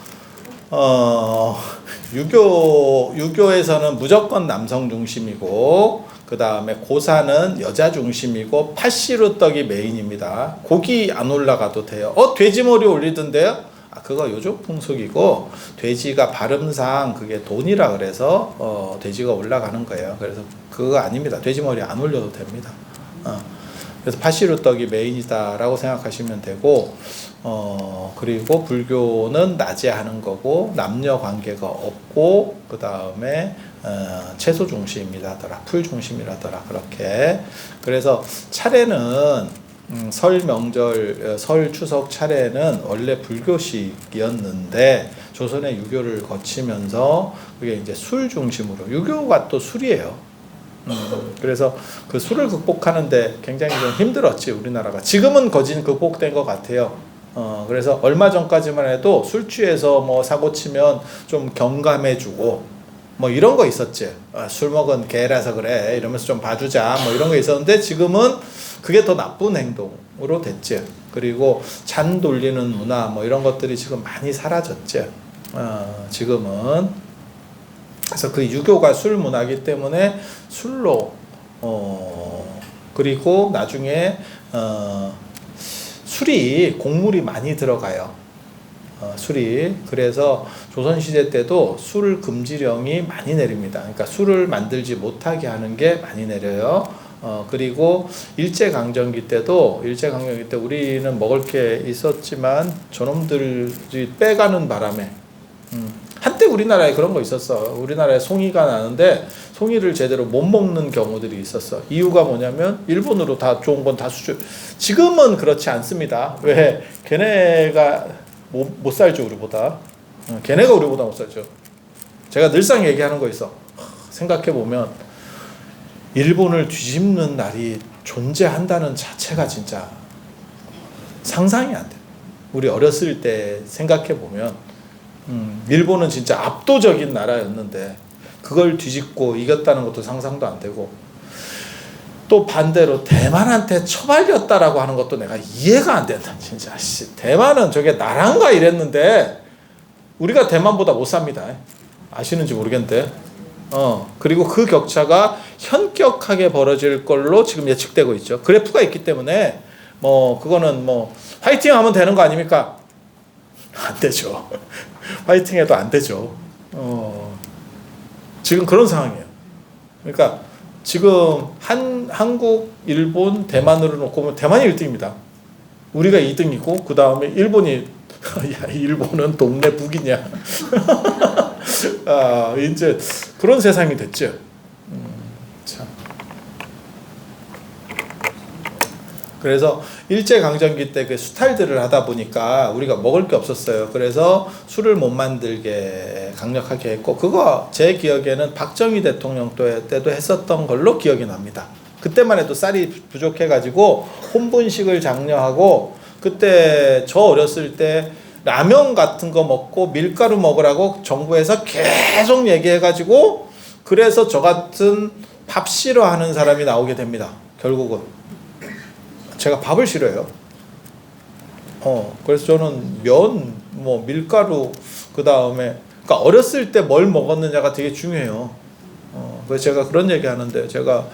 유교에서는 무조건 남성 중심이고 그 다음에 고사는 여자 중심이고 팥시루떡이 메인입니다. 고기 안 올라가도 돼요. 돼지머리 올리던데요? 그거 요즘 풍속이고 돼지가 발음상 그게 돈이라 그래서 돼지가 올라가는 거예요. 그래서 그거 아닙니다. 돼지머리 안 올려도 됩니다. 그래서 팥시루떡이 메인이다라고 생각하시면 되고 그리고 불교는 낮에 하는 거고 남녀 관계가 없고 그 다음에 채소 중심이라더라 풀 중심이라더라 그렇게. 그래서 차례는 설 명절 설 추석 차례는 원래 불교식이었는데 조선의 유교를 거치면서 그게 이제 술 중심으로 유교가 또 술이에요. 그래서 그 술을 극복하는데 굉장히 좀 힘들었지 우리나라가. 지금은 거진 극복된 것 같아요. 그래서 얼마 전까지만 해도 술 취해서 뭐 사고 치면 좀 경감해주고 뭐 이런 거 있었지. 술 먹은 개라서 그래 이러면서 좀 봐주자 뭐 이런 거 있었는데 지금은 그게 더 나쁜 행동으로 됐지. 그리고 잔 돌리는 문화 뭐 이런 것들이 지금 많이 사라졌지. 지금은. 그래서 그 유교가 술 문화이기 때문에 술로 그리고 나중에 술이 곡물이 많이 들어가요. 술이. 그래서 조선시대 때도 술 금지령이 많이 내립니다. 그러니까 술을 만들지 못하게 하는 게 많이 내려요. 그리고 일제강점기 때 우리는 먹을 게 있었지만 저놈들이 빼가는 바람에 한때 우리나라에 그런 거 있었어. 우리나라에 송이가 나는데 송이를 제대로 못 먹는 경우들이 있었어. 이유가 뭐냐면 일본으로 다 좋은 건 다 수출. 지금은 그렇지 않습니다. 왜? 걔네가 못 살죠 우리보다. 걔네가 우리보다 못 살죠. 제가 늘상 얘기하는 거 있어. 생각해 보면 일본을 뒤집는 날이 존재한다는 자체가 진짜 상상이 안 돼. 우리 어렸을 때 생각해 보면 일본은 진짜 압도적인 나라였는데 그걸 뒤집고 이겼다는 것도 상상도 안 되고, 또 반대로 대만한테 처발렸다라고 하는 것도 내가 이해가 안 된다. 진짜 대만은 저게 나란가 이랬는데 우리가 대만보다 못 삽니다. 아시는지 모르겠는데. 그리고 그 격차가 현격하게 벌어질 걸로 지금 예측되고 있죠. 그래프가 있기 때문에 뭐 그거는 뭐 화이팅 하면 되는 거 아닙니까? 안 되죠. 화이팅 해도 안 되죠. 지금 그런 상황이에요. 그러니까 지금 한국, 일본, 대만으로 놓고 보면 대만이 1등입니다. 우리가 2등이고 그 다음에 일본이 야, 일본은 동네 북이냐. 이제 그런 세상이 됐죠. 참. 그래서 일제강점기 때 그 수탈들을 하다 보니까 우리가 먹을 게 없었어요. 그래서 술을 못 만들게 강력하게 했고, 그거 제 기억에는 박정희 대통령 때도 했었던 걸로 기억이 납니다. 그때만 해도 쌀이 부족해가지고 혼분식을 장려하고, 그때 저 어렸을 때 라면 같은 거 먹고 밀가루 먹으라고 정부에서 계속 얘기해가지고, 그래서 저 같은 밥 싫어하는 사람이 나오게 됩니다. 결국은 제가 밥을 싫어해요. 그래서 저는 면, 뭐 밀가루, 그 다음에 그러니까 어렸을 때 뭘 먹었느냐가 되게 중요해요. 그래서 제가 그런 얘기 하는데, 제가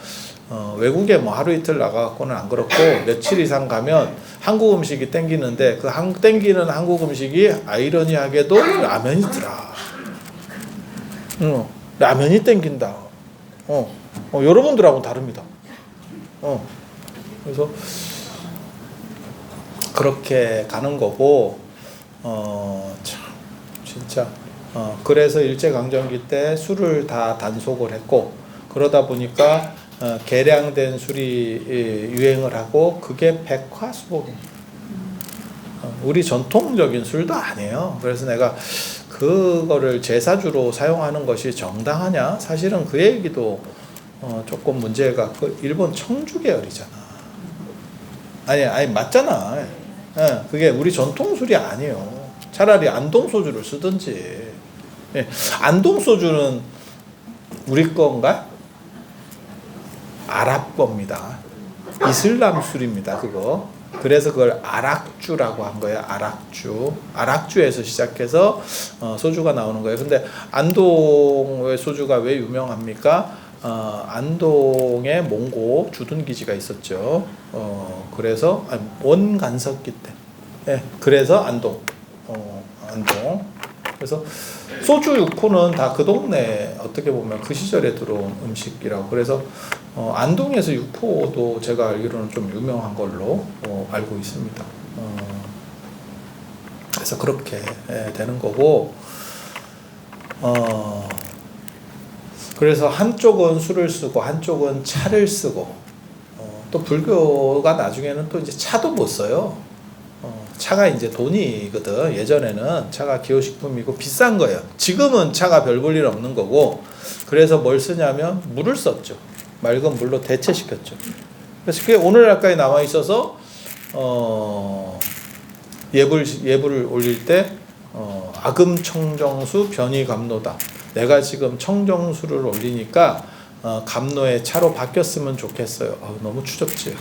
외국에 뭐 하루 이틀 나가갖고는 안 그렇고 며칠 이상 가면 한국 음식이 땡기는데, 그 땡기는 한국 음식이 아이러니하게도 라면이더라. 라면이 땡긴다. 여러분들하고는 다릅니다. 그래서 그렇게 가는 거고, 참 진짜 그래서 일제강점기 때 술을 다 단속을 했고, 그러다 보니까 계량된 술이 유행을 하고, 그게 백화수복입니다. 우리 전통적인 술도 아니에요. 그래서 내가 그거를 제사주로 사용하는 것이 정당하냐? 사실은 그 얘기도 조금 문제가, 그 일본 청주 계열이잖아. 아니 맞잖아. 그게 우리 전통 술이 아니에요. 차라리 안동 소주를 쓰든지. 안동 소주는 우리 건가? 아랍 겁니다. 이슬람 술입니다. 그거. 그래서 그걸 아락주라고 한 거예요. 아락주에서 시작해서 소주가 나오는 거예요. 근데 안동의 소주가 왜 유명합니까? 안동에 몽고 주둔기지가 있었죠. 그래서 원간석기 때. 그래서 안동. 그래서 소주 육포는 다 그 동네, 어떻게 보면 그 시절에 들어온 음식이라고. 그래서 안동에서 육포도 제가 알기로는 좀 유명한 걸로 알고 있습니다. 그래서 그렇게 되는 거고, 그래서 한쪽은 술을 쓰고 한쪽은 차를 쓰고, 또 불교가 나중에는 또 이제 차도 못 써요. 차가 이제 돈이거든. 예전에는 차가 기호식품이고 비싼 거예요. 지금은 차가 별 볼 일 없는 거고, 그래서 뭘 쓰냐면 물을 썼죠. 맑은 물로 대체시켰죠. 그래서 그게 오늘날까지 남아 있어서 예불을 올릴 때 아금청정수 변이감로다. 내가 지금 청정수를 올리니까 감로에 차로 바뀌었으면 좋겠어요. 너무 추접지.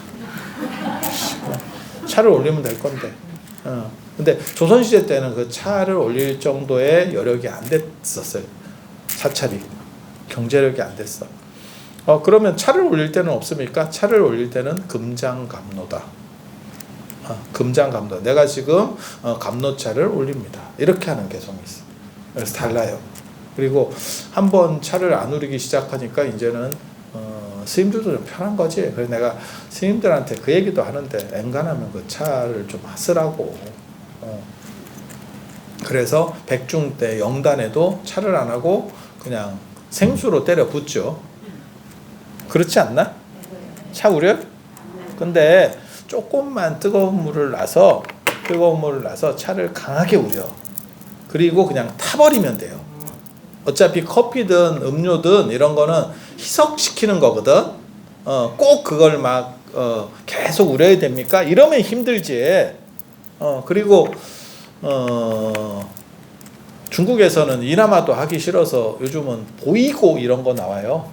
차를 올리면 될 건데. 근데 조선시대 때는 그 차를 올릴 정도의 여력이 안 됐었어요. 사찰이. 경제력이 안 됐어. 그러면 차를 올릴 때는 없습니까? 차를 올릴 때는 금장감로다. 금장감로. 내가 지금 감로차를 올립니다. 이렇게 하는 개성이 있어. 그래서 달라요. 그리고 한번 차를 안 우리기 시작하니까 이제는 스님들도 좀 편한 거지. 그래서 내가 스님들한테 그 얘기도 하는데, 엔간하면 그 차를 좀 쓰라고. 그래서 백중 때 영단에도 차를 안 하고 그냥 생수로 때려 붓죠. 그렇지 않나? 차 우려? 근데 조금만 뜨거운 물을 놔서 뜨거운 물을 놔서 차를 강하게 우려. 그리고 그냥 타버리면 돼요. 어차피 커피든 음료든 이런 거는 희석시키는 거거든. 꼭 그걸 막 계속 우려야 됩니까? 이러면 힘들지. 그리고 중국에서는 이나마도 하기 싫어서 요즘은 보이고 이런 거 나와요.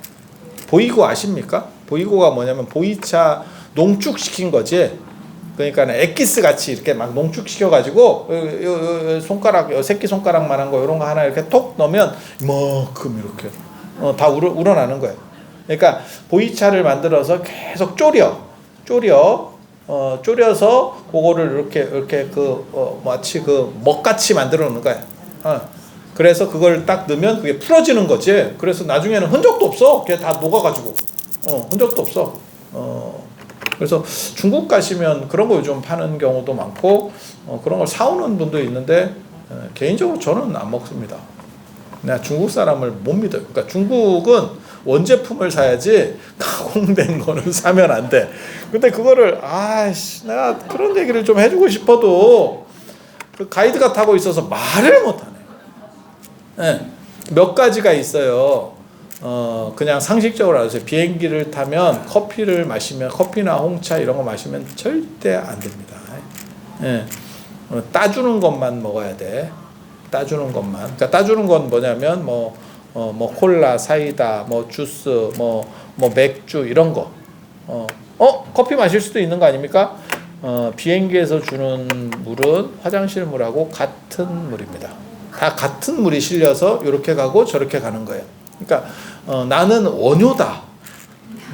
보이고 아십니까? 보이고가 뭐냐면 보이차 농축시킨 거지. 그러니까 엑기스 같이 이렇게 막 농축시켜 가지고 손가락 새끼 손가락만한 거 이런 거 하나 이렇게 톡 넣으면 이만큼 이렇게 다 우러나는 거예요. 그러니까 보이차를 만들어서 계속 졸여서 그거를 이렇게 마치 먹같이 만들어 놓는 거야. 그래서 그걸 딱 넣으면 그게 풀어지는 거지. 그래서 나중에는 흔적도 없어. 그게 다 녹아가지고 흔적도 없어. 그래서 중국 가시면 그런 거 요즘 파는 경우도 많고 그런 걸 사오는 분도 있는데 개인적으로 저는 안 먹습니다. 내가 중국 사람을 못 믿어요. 그러니까 중국은 원제품을 사야지 가공된 거는 사면 안 돼. 근데 그거를 내가 그런 얘기를 좀 해주고 싶어도 그 가이드가 타고 있어서 말을 못하네. 네. 몇 가지가 있어요. 그냥 상식적으로 알아서 비행기를 타면 커피를 마시면 커피나 홍차 이런 거 마시면 절대 안 됩니다. 네. 따주는 것만 먹어야 돼. 따주는 것만. 그러니까 따주는 건 뭐냐면 뭐 콜라, 사이다, 뭐 주스, 뭐 맥주 이런 거. 커피 마실 수도 있는 거 아닙니까? 비행기에서 주는 물은 화장실 물하고 같은 물입니다. 다 같은 물이 실려서 이렇게 가고 저렇게 가는 거예요. 그러니까 나는 원효다.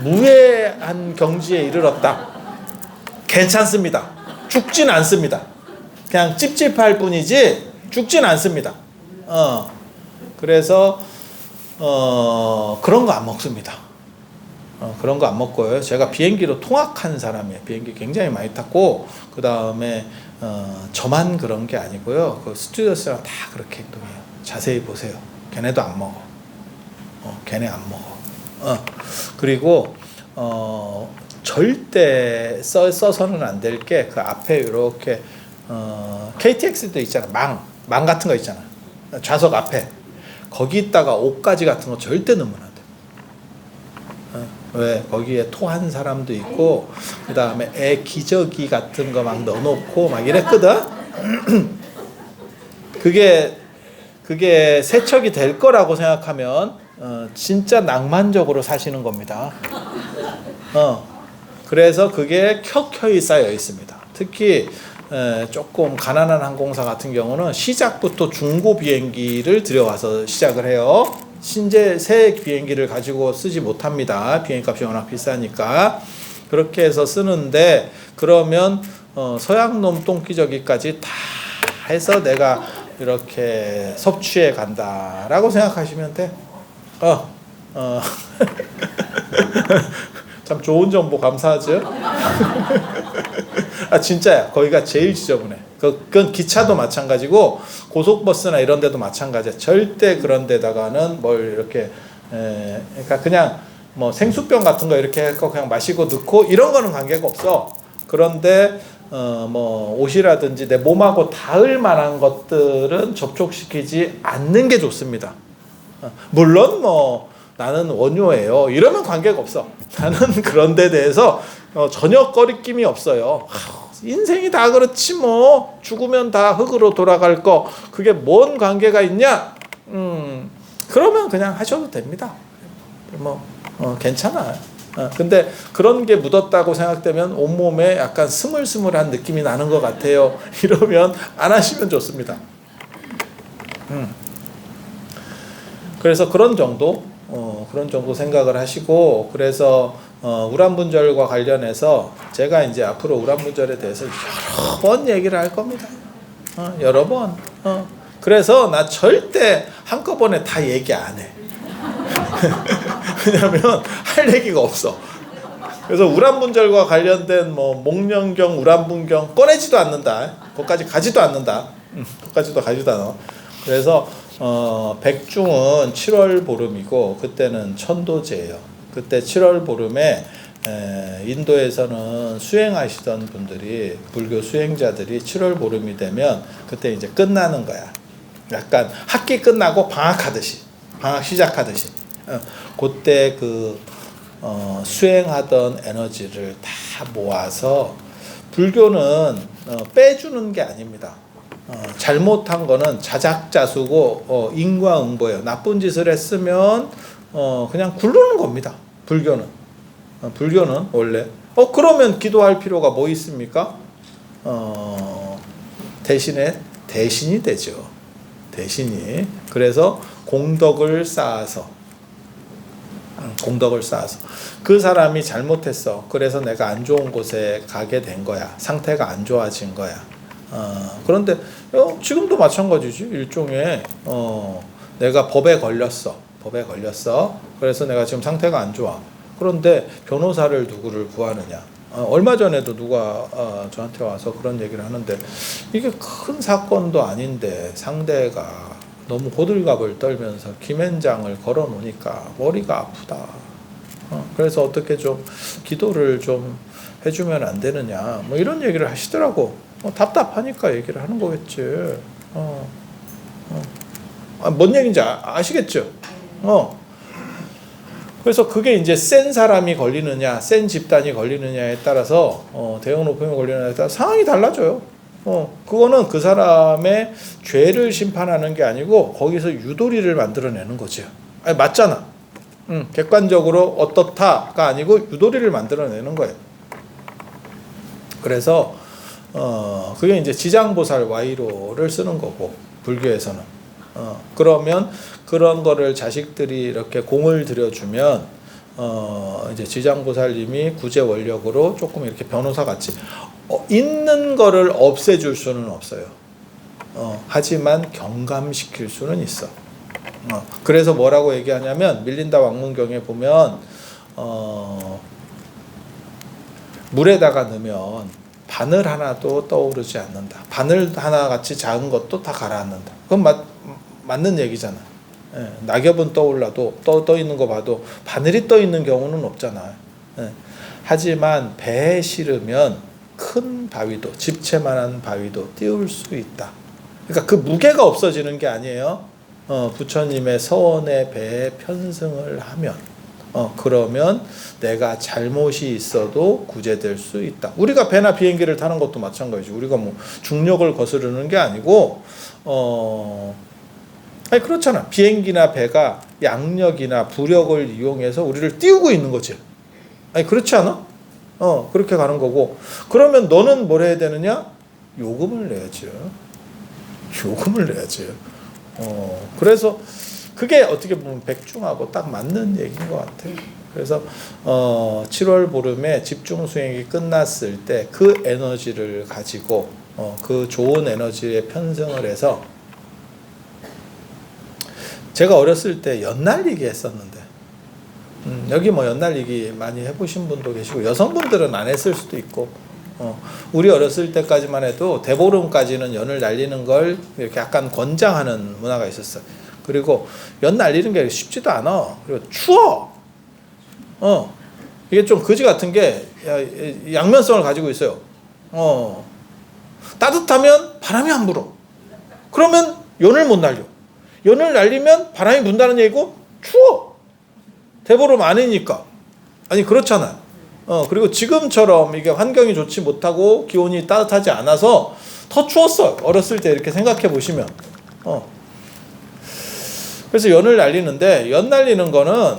무해한 경지에 이르렀다. 괜찮습니다. 죽진 않습니다. 그냥 찝찝할 뿐이지 죽진 않습니다. 그래서 그런 거 안 먹습니다. 그런 거 안 먹고요. 제가 비행기로 통학한 사람이에요. 비행기 굉장히 많이 탔고 그 다음에 저만 그런 게 아니고요. 그 스튜어디스랑 다 그렇게 행동해요. 자세히 보세요. 걔네도 안 먹어. 걔네 안 먹어. 그리고 절대 써서는 안 될 게 그 앞에 이렇게 KTX도 있잖아. 망 같은 거 있잖아. 좌석 앞에 거기다가 옷가지 같은 거 절대 넣으면 안 돼. 왜 거기에 토한 사람도 있고 그 다음에 애 기저귀 같은 거 막 넣어놓고 막 이랬거든. 그게 세척이 될 거라고 생각하면 진짜 낭만적으로 사시는 겁니다. 그래서 그게 켜켜이 쌓여 있습니다. 특히 조금 가난한 항공사 같은 경우는 시작부터 중고 비행기를 들여와서 시작을 해요. 신제 새 비행기를 가지고 쓰지 못합니다. 비행값이 워낙 비싸니까. 그렇게 해서 쓰는데 그러면 서양놈 똥기저귀까지 다 해서 내가 이렇게 섭취해 간다라고 생각하시면 돼. 참 좋은 정보 감사하죠. 진짜야. 거기가 제일 지저분해. 그건 기차도 마찬가지고 고속버스나 이런 데도 마찬가지야. 절대 그런 데다가는 뭘 이렇게 그러니까 그냥 뭐 생수병 같은 거 이렇게 해서 그냥 마시고 넣고 이런 거는 관계가 없어. 그런데 뭐 옷이라든지 내 몸하고 닿을 만한 것들은 접촉시키지 않는 게 좋습니다. 물론 뭐 나는 원효예요. 이러면 관계가 없어. 나는 그런 데 대해서 전혀 꺼리낌이 없어요. 인생이 다 그렇지 뭐. 죽으면 다 흙으로 돌아갈 거. 그게 뭔 관계가 있냐? 그러면 그냥 하셔도 됩니다. 뭐 괜찮아요. 근데 그런 게 묻었다고 생각되면 온몸에 약간 스물스물한 느낌이 나는 것 같아요. 이러면 안 하시면 좋습니다. 그래서 그런 정도 생각을 하시고 그래서 우란분절과 관련해서 제가 이제 앞으로 우란분절에 대해서 여러 번 얘기를 할 겁니다. 여러 번. 그래서 나 절대 한꺼번에 다 얘기 안 해. 왜냐면 할 얘기가 없어. 그래서 우란분절과 관련된 뭐 목련경, 우란분경 꺼내지도 않는다. 거기까지 가지도 않는다. 거기까지도 가지도 않아. 그래서 백중은 7월 보름이고 그때는 천도제예요. 그때 7월 보름에 인도에서는 수행하시던 분들이 불교 수행자들이 7월 보름이 되면 그때 이제 끝나는 거야. 약간 학기 끝나고 방학하듯이 방학 시작하듯이 그때 수행하던 에너지를 다 모아서 불교는 빼주는 게 아닙니다. 잘못한 거는 자작자수고 인과응보예요. 나쁜 짓을 했으면 그냥 굴르는 겁니다. 불교는 원래 그러면 기도할 필요가 뭐 있습니까? 대신에 대신이 되죠. 대신이. 그래서 공덕을 쌓아서 그 사람이 잘못했어. 그래서 내가 안 좋은 곳에 가게 된 거야. 상태가 안 좋아진 거야. 그런데 지금도 마찬가지지. 일종의 내가 법에 걸렸어. 그래서 내가 지금 상태가 안 좋아. 그런데 변호사를 누구를 구하느냐. 얼마 전에도 누가 저한테 와서 그런 얘기를 하는데 이게 큰 사건도 아닌데 상대가 너무 호들갑을 떨면서 김앤장을 걸어 놓으니까 머리가 아프다. 그래서 어떻게 좀 기도를 좀 해주면 안 되느냐. 뭐 이런 얘기를 하시더라고. 답답하니까 얘기를 하는 거겠지. 뭔 얘기인지 아시겠죠? 그래서 그게 이제 센 사람이 걸리느냐, 센 집단이 걸리느냐에 따라서 대형 높음이 걸리느냐에 따라 상황이 달라져요. 그거는 그 사람의 죄를 심판하는 게 아니고 거기서 유도리를 만들어내는 거죠. 아니, 맞잖아. 객관적으로 어떻다가 아니고 유도리를 만들어내는 거예요. 그래서 그게 이제 지장보살 와이로를 쓰는 거고 불교에서는 그러면 그런 거를 자식들이 이렇게 공을 들여주면 이제 지장보살님이 구제 원력으로 조금 이렇게 변호사 같이 있는 거를 없애줄 수는 없어요. 하지만 경감시킬 수는 있어. 그래서 뭐라고 얘기하냐면 밀린다 왕문경에 보면 물에다가 넣으면 바늘 하나도 떠오르지 않는다. 바늘 하나 같이 작은 것도 다 가라앉는다. 그건 맞는 얘기잖아. 낙엽은 떠올라도 떠 있는 거 봐도 바늘이 떠 있는 경우는 없잖아. 하지만 배에 실으면 큰 바위도 집채만한 바위도 띄울 수 있다. 그러니까 그 무게가 없어지는 게 아니에요. 부처님의 서원의 배에 편승을 하면 그러면 내가 잘못이 있어도 구제될 수 있다. 우리가 배나 비행기를 타는 것도 마찬가지죠. 우리가 뭐 중력을 거스르는 게 아니고 아니 그렇잖아. 비행기나 배가 양력이나 부력을 이용해서 우리를 띄우고 있는 거지. 아니 그렇지 않아? 그렇게 가는 거고. 그러면 너는 뭘 해야 되느냐? 요금을 내야죠. 그래서 그게 어떻게 보면 백중하고 딱 맞는 얘기인 것 같아요. 그래서 7월 보름에 집중 수행이 끝났을 때 그 에너지를 가지고 그 좋은 에너지에 편승을 해서 제가 어렸을 때 연날리기 했었는데 여기 뭐 연날리기 많이 해보신 분도 계시고 여성분들은 안 했을 수도 있고 우리 어렸을 때까지만 해도 대보름까지는 연을 날리는 걸 이렇게 약간 권장하는 문화가 있었어요. 그리고 연 날리는 게 쉽지도 않아. 그리고 추워. 이게 좀 거지 같은 게 양면성을 가지고 있어요. 따뜻하면 바람이 안 불어. 그러면 연을 못 날려. 연을 날리면 바람이 분다는 얘기고 추워. 대보름 아니니까. 아니 그렇잖아요. 그리고 지금처럼 이게 환경이 좋지 못하고 기온이 따뜻하지 않아서 더 추웠어요. 어렸을 때 이렇게 생각해 보시면. 그래서 연을 날리는데 연 날리는 거는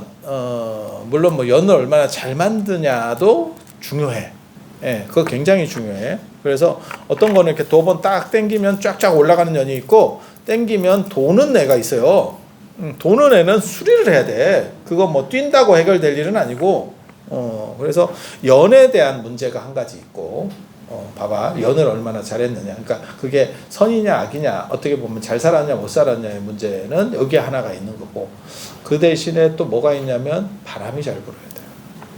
물론 뭐 연을 얼마나 잘 만드냐도 중요해. 그거 굉장히 중요해. 그래서 어떤 거는 이렇게 2번 딱 당기면 쫙쫙 올라가는 연이 있고 당기면 도는 애가 있어요. 도는 애는 수리를 해야 돼. 그거 뭐 뛴다고 해결될 일은 아니고 그래서 연에 대한 문제가 한 가지 있고 봐봐. 연을 얼마나 잘했느냐. 그러니까 그게 선이냐 악이냐 어떻게 보면 잘 살았냐 못 살았냐의 문제는 여기에 하나가 있는 거고 그 대신에 또 뭐가 있냐면 바람이 잘 불어야 돼요.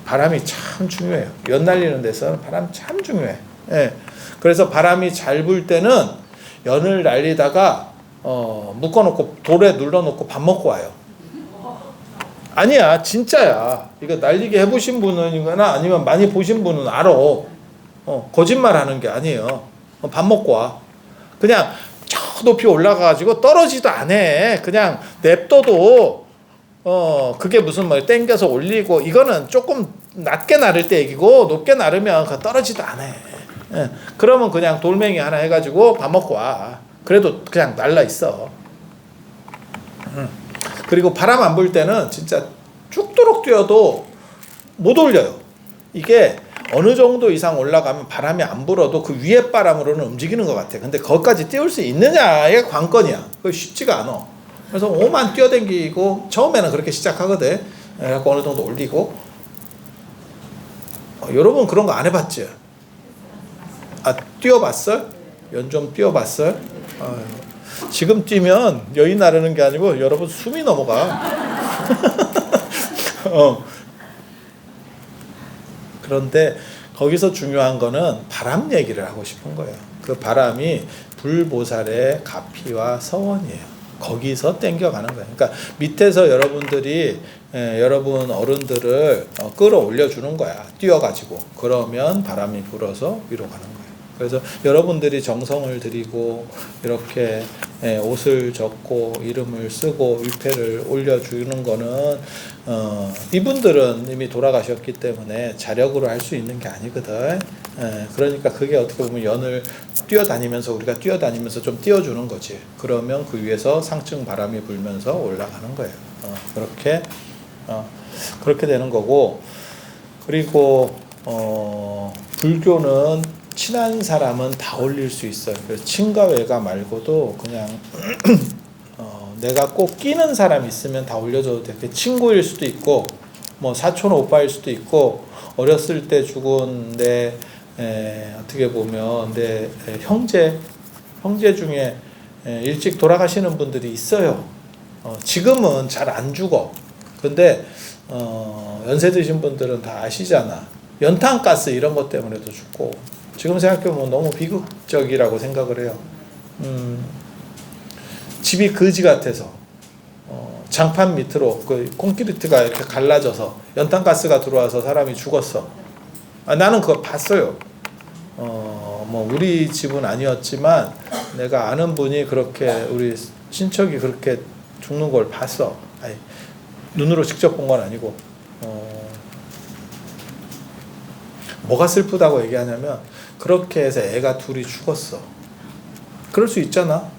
바람이 참 중요해요. 연 날리는 데서는 바람 참 중요해. 그래서 바람이 잘 불 때는 연을 날리다가 묶어놓고 돌에 눌러놓고 밥 먹고 와요. 아니야, 진짜야. 이거 날리기 해보신 분이거나 아니면 많이 보신 분은 알아. 거짓말 하는 게 아니에요. 밥 먹고 와. 그냥 저 높이 올라가가지고 떨어지도 않아. 그냥 냅둬도 그게 무슨 뭐 땡겨서 올리고, 이거는 조금 낮게 나를 때 얘기고, 높게 나르면 그 떨어지도 않아. 예. 그러면 그냥 돌멩이 하나 해가지고 밥 먹고 와. 그래도 그냥 날라 있어. 그리고 바람 안 불 때는 진짜 죽도록 뛰어도 못 올려요. 이게 어느 정도 이상 올라가면 바람이 안 불어도 그 위에 바람으로는 움직이는 것 같아. 근데 거기까지 띄울 수 있느냐의 관건이야. 그거 쉽지가 않아. 그래서 오만 뛰어댕기고, 처음에는 그렇게 시작하거든. 그래갖고 어느 정도 올리고. 여러분 그런 거 안 해봤지? 뛰어봤어? 연 좀 뛰어봤어? 지금 뛰면 여인 나르는 게 아니고 여러분 숨이 넘어가. 그런데 거기서 중요한 거는 바람 얘기를 하고 싶은 거예요. 그 바람이 불보살의 가피와 서원이에요. 거기서 땡겨가는 거예요. 그러니까 밑에서 여러분들이 여러분 어른들을 끌어올려 주는 거야. 뛰어가지고. 그러면 바람이 불어서 위로 가는 거예요. 그래서 여러분들이 정성을 들이고 이렇게 옷을 젖고 이름을 쓰고 위패를 올려주는 거는 이분들은 이미 돌아가셨기 때문에 자력으로 할 수 있는 게 아니거든. 그러니까 그게 어떻게 보면 연을 뛰어다니면서, 우리가 뛰어다니면서 좀 띄워주는 거지. 그러면 그 위에서 상층 바람이 불면서 올라가는 거예요. 그렇게 되는 거고. 그리고 불교는 친한 사람은 다 올릴 수 있어요. 그래서 친가 외가 말고도 그냥 내가 꼭 끼는 사람 있으면 다 올려줘도 돼. 친구일 수도 있고, 뭐 사촌 오빠일 수도 있고, 어렸을 때 죽은 내 어떻게 보면 내 형제 중에 일찍 돌아가시는 분들이 있어요. 지금은 잘 안 죽어. 근데 연세 드신 분들은 다 아시잖아. 연탄가스 이런 것 때문에도 죽고. 지금 생각해보면 너무 비극적이라고 생각을 해요. 집이 거지 같아서 장판 밑으로 그 콘크리트가 이렇게 갈라져서 연탄가스가 들어와서 사람이 죽었어. 나는 그거 봤어요. 뭐 우리 집은 아니었지만 내가 아는 분이 그렇게, 우리 친척이 그렇게 죽는 걸 봤어. 아니, 눈으로 직접 본 건 아니고. 뭐가 슬프다고 얘기하냐면, 그렇게 해서 애가 둘이 죽었어. 그럴 수 있잖아.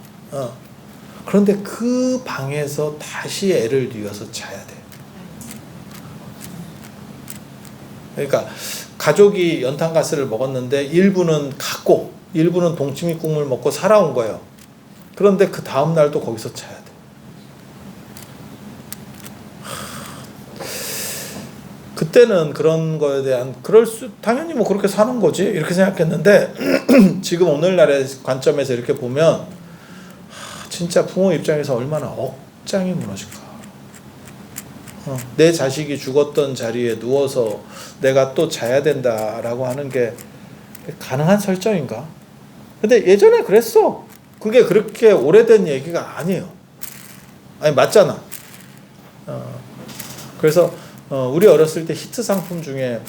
그런데 그 방에서 다시 애를 뉘어서 자야 돼. 그러니까 가족이 연탄가스를 먹었는데 일부는 갔고 일부는 동치미 국물 먹고 살아온 거예요. 그런데 그 다음 날도 거기서 자야 돼. 그때는 그런 거에 대한, 당연히 뭐 그렇게 사는 거지 이렇게 생각했는데 지금 오늘날의 관점에서 이렇게 보면 진짜 부모 입장에서 얼마나 억장이 무너질까. 내 자식이 죽었던 자리에 누워서 내가 또 자야 된다라고 하는 게 가능한 설정인가? 근데 예전에 그랬어. 그게 그렇게 오래된 얘기가 아니에요. 아니 맞잖아. 그래서 우리 어렸을 때 히트 상품 중에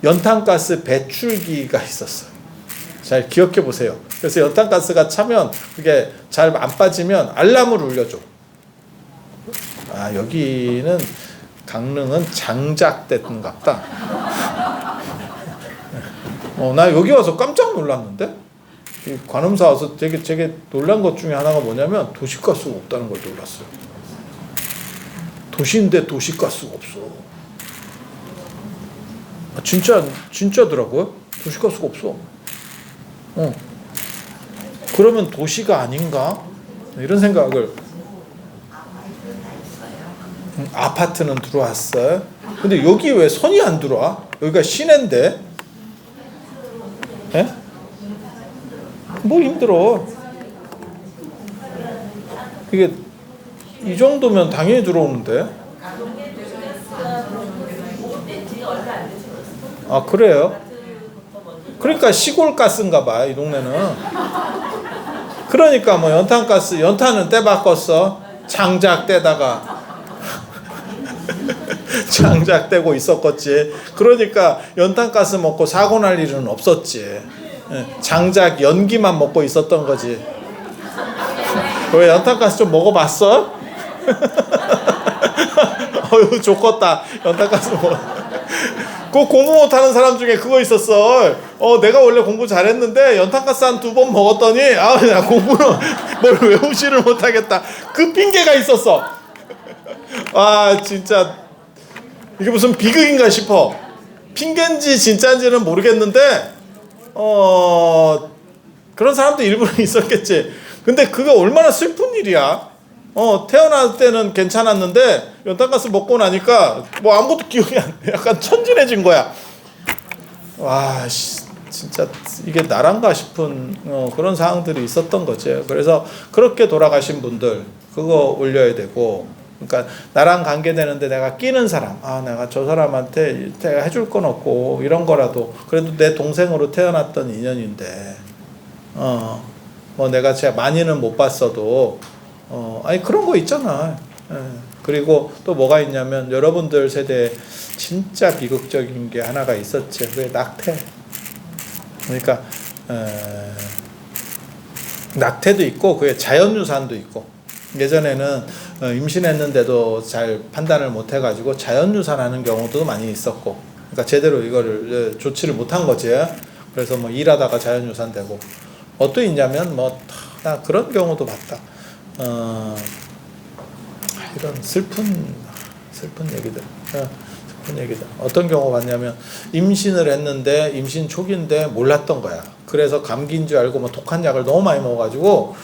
연탄가스 배출기가 있었어요. 잘 기억해 보세요. 그래서 연탄가스가 차면 그게 잘 안 빠지면 알람을 울려줘. 여기는 강릉은 장작됐던갑다. 나 여기 와서 깜짝 놀랐는데, 이 관음사 와서 되게 놀란 것 중에 하나가 뭐냐면 도시가스가 없다는 걸 놀랐어요. 도시인데 도시가스가 없어. 진짜더라고요. 도시가스가 없어. 그러면 도시가 아닌가? 이런 생각을. 아파트는 들어왔어요. 근데 여기 왜 선이 안 들어와? 여기가 시내인데. 에? 뭐 힘들어. 이게 이 정도면 당연히 들어오는데. 그래요? 그러니까 시골 가스인가 봐, 이 동네는. 그러니까 뭐 연탄가스, 연탄은 때 바꿨어. 장작 때다가. 장작되고 있었겠지. 그러니까 연탄가스 먹고 사고 날 일은 없었지. 장작 연기만 먹고 있었던 거지. 왜 연탄가스 좀 먹어봤어? 어휴 좋겠다. 연탄가스 먹어. 그 공부 못하는 사람 중에 그거 있었어. 내가 원래 공부 잘했는데 연탄가스 한 2번 먹었더니 나 공부는 뭘 외우지를 못하겠다. 그 핑계가 있었어. 아 진짜 이게 무슨 비극인가 싶어. 핑계인지 진짜인지는 모르겠는데 그런 사람도 일부러 있었겠지. 근데 그게 얼마나 슬픈 일이야. 태어날 때는 괜찮았는데 연탄가스 먹고 나니까 뭐 아무것도 기억이 안 나. 약간 천진해진 거야. 와, 진짜 이게 나란가 싶은 그런 상황들이 있었던 거지. 그래서 그렇게 돌아가신 분들 그거 올려야 되고, 그러니까 나랑 관계되는데 내가 끼는 사람, 내가 저 사람한테 내가 해줄 건 없고 이런 거라도 그래도 내 동생으로 태어났던 인연인데 뭐 내가 진짜 많이는 못 봤어도 아니 그런 거 있잖아. 그리고 또 뭐가 있냐면 여러분들 세대에 진짜 비극적인 게 하나가 있었지. 그게 낙태. 그러니까 낙태도 있고 그게 자연유산도 있고. 예전에는 임신했는데도 잘 판단을 못 해가지고 자연유산하는 경우도 많이 있었고, 그러니까 제대로 이거를 조치를 못한 거지. 그래서 뭐 일하다가 자연유산되고, 또 있냐면 뭐 나 그런 경우도 봤다. 이런 슬픈 얘기들. 슬픈 얘기들. 어떤 경우가 봤냐면 임신을 했는데 임신 초기인데 몰랐던 거야. 그래서 감기인 줄 알고 뭐 독한 약을 너무 많이 먹어가지고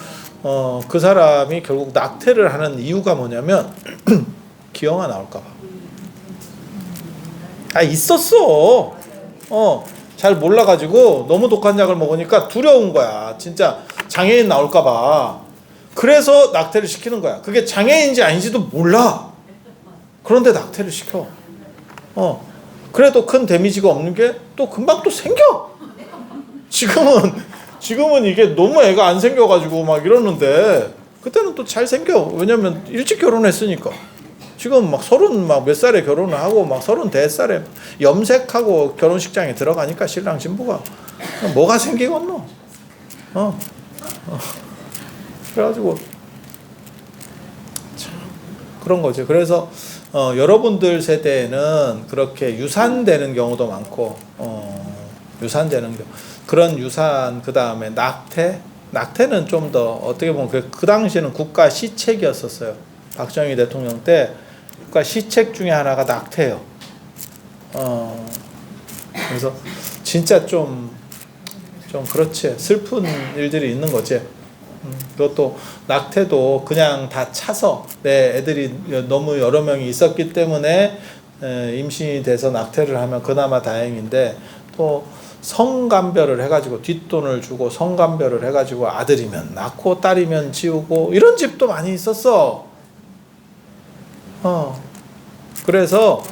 그 사람이 결국 낙태를 하는 이유가 뭐냐면 기형아 나올까봐. 있었어. 잘 몰라가지고 너무 독한 약을 먹으니까 두려운 거야. 진짜 장애인 나올까봐. 그래서 낙태를 시키는 거야. 그게 장애인지 아닌지도 몰라. 그런데 낙태를 시켜. 그래도 큰 데미지가 없는 게 또 금방 또 생겨. 지금은 이게 너무 애가 안 생겨가지고 막 이러는데 그때는 또 잘 생겨. 왜냐면 일찍 결혼했으니까. 지금 막 30 몇 살에 결혼을 하고 막 34살에 염색하고 결혼식장에 들어가니까 신랑 신부가 뭐가 생기겠노? 그래가지고 참 그런 거죠. 그래서 여러분들 세대에는 그렇게 유산되는 경우도 많고 유산되는 경우. 그런 유산, 그 다음에 낙태는 좀 더 어떻게 보면 그 당시에는 국가 시책이었었어요. 박정희 대통령 때 국가 시책 중에 하나가 낙태예요. 그래서 진짜 좀 그렇지. 슬픈 일들이 있는 거지. 그것도 낙태도 그냥 다 차서 내 애들이 너무 여러 명이 있었기 때문에 임신이 돼서 낙태를 하면 그나마 다행인데, 또 성감별을 해가지고 뒷돈을 주고 성감별을 해가지고 아들이면 낳고 딸이면 지우고 이런 집도 많이 있었어. 그래서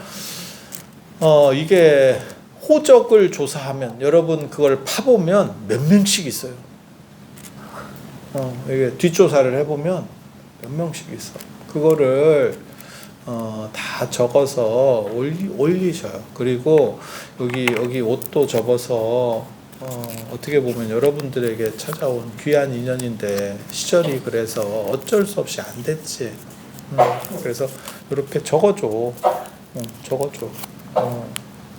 이게 호적을 조사하면 여러분 그걸 파보면 몇 명씩 있어요. 이게 뒷조사를 해보면 몇 명씩 있어. 그거를 다 적어서 올리셔요. 그리고 여기 옷도 접어서 어떻게 보면 여러분들에게 찾아온 귀한 인연인데 시절이 그래서 어쩔 수 없이 안 됐지. 그래서 이렇게 적어줘.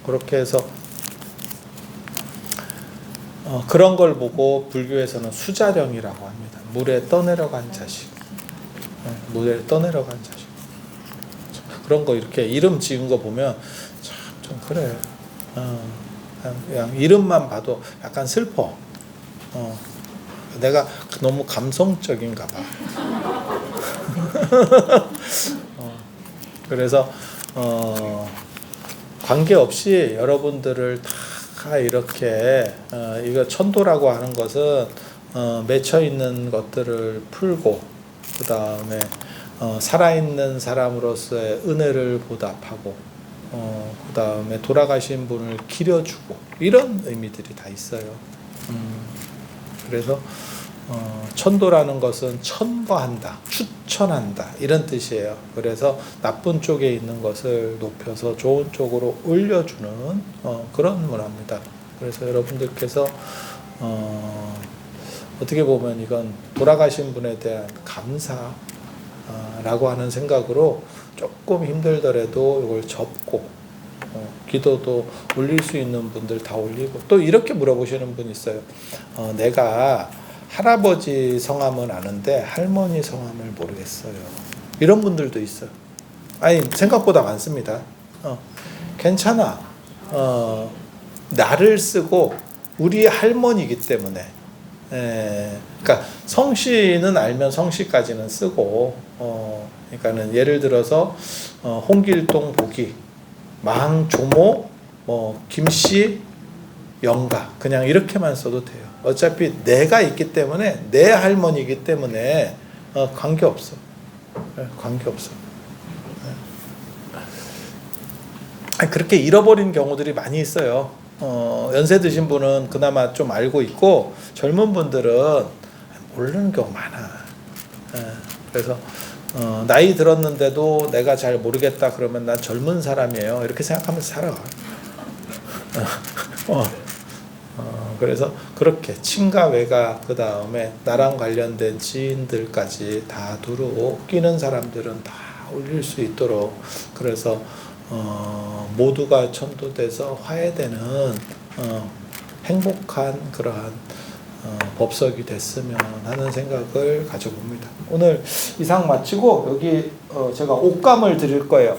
그렇게 해서 그런 걸 보고 불교에서는 수자령이라고 합니다. 물에 떠내려간 자식. 물에 떠내려간 자식. 그런 거 이렇게 이름 지은 거 보면 참 좀 그래. 그냥 이름만 봐도 약간 슬퍼. 내가 너무 감성적인가 봐. 그래서 관계없이 여러분들을 다 이렇게 이거 천도라고 하는 것은 맺혀 있는 것들을 풀고, 그 다음에 살아있는 사람으로서의 은혜를 보답하고, 그 다음에 돌아가신 분을 기려주고, 이런 의미들이 다 있어요. 그래서 천도라는 것은 천거한다, 추천한다 이런 뜻이에요. 그래서 나쁜 쪽에 있는 것을 높여서 좋은 쪽으로 올려주는 그런 문화입니다. 그래서 여러분들께서 어떻게 보면 이건 돌아가신 분에 대한 감사라고 하는 생각으로 조금 힘들더라도 이걸 접고 기도도 올릴 수 있는 분들 다 올리고, 또 이렇게 물어보시는 분 있어요. 내가 할아버지 성함은 아는데 할머니 성함을 모르겠어요. 이런 분들도 있어요. 아니 생각보다 많습니다. 괜찮아. 나를 쓰고 우리 할머니이기 때문에. 그러니까 성씨는 알면 성씨까지는 쓰고, 그러니까는 예를 들어서 홍길동 보기, 망조모, 김씨, 영가 그냥 이렇게만 써도 돼요. 어차피 내가 있기 때문에, 내 할머니이기 때문에 관계없어. 관계없어. 그렇게 잃어버린 경우들이 많이 있어요. 연세 드신 분은 그나마 좀 알고 있고, 젊은 분들은 모르는 경우 많아. 그래서 나이 들었는데도 내가 잘 모르겠다 그러면 난 젊은 사람이에요 이렇게 생각하면서 살아. 그래서 그렇게 친가 외가 그 다음에 나랑 관련된 지인들까지 다 두루 끼는 사람들은 다 올릴 수 있도록, 그래서 모두가 천도돼서 화해되는 행복한 그러한 법석이 됐으면 하는 생각을 가져봅니다. 오늘 이상 마치고 여기 제가 옷감을 드릴 거예요.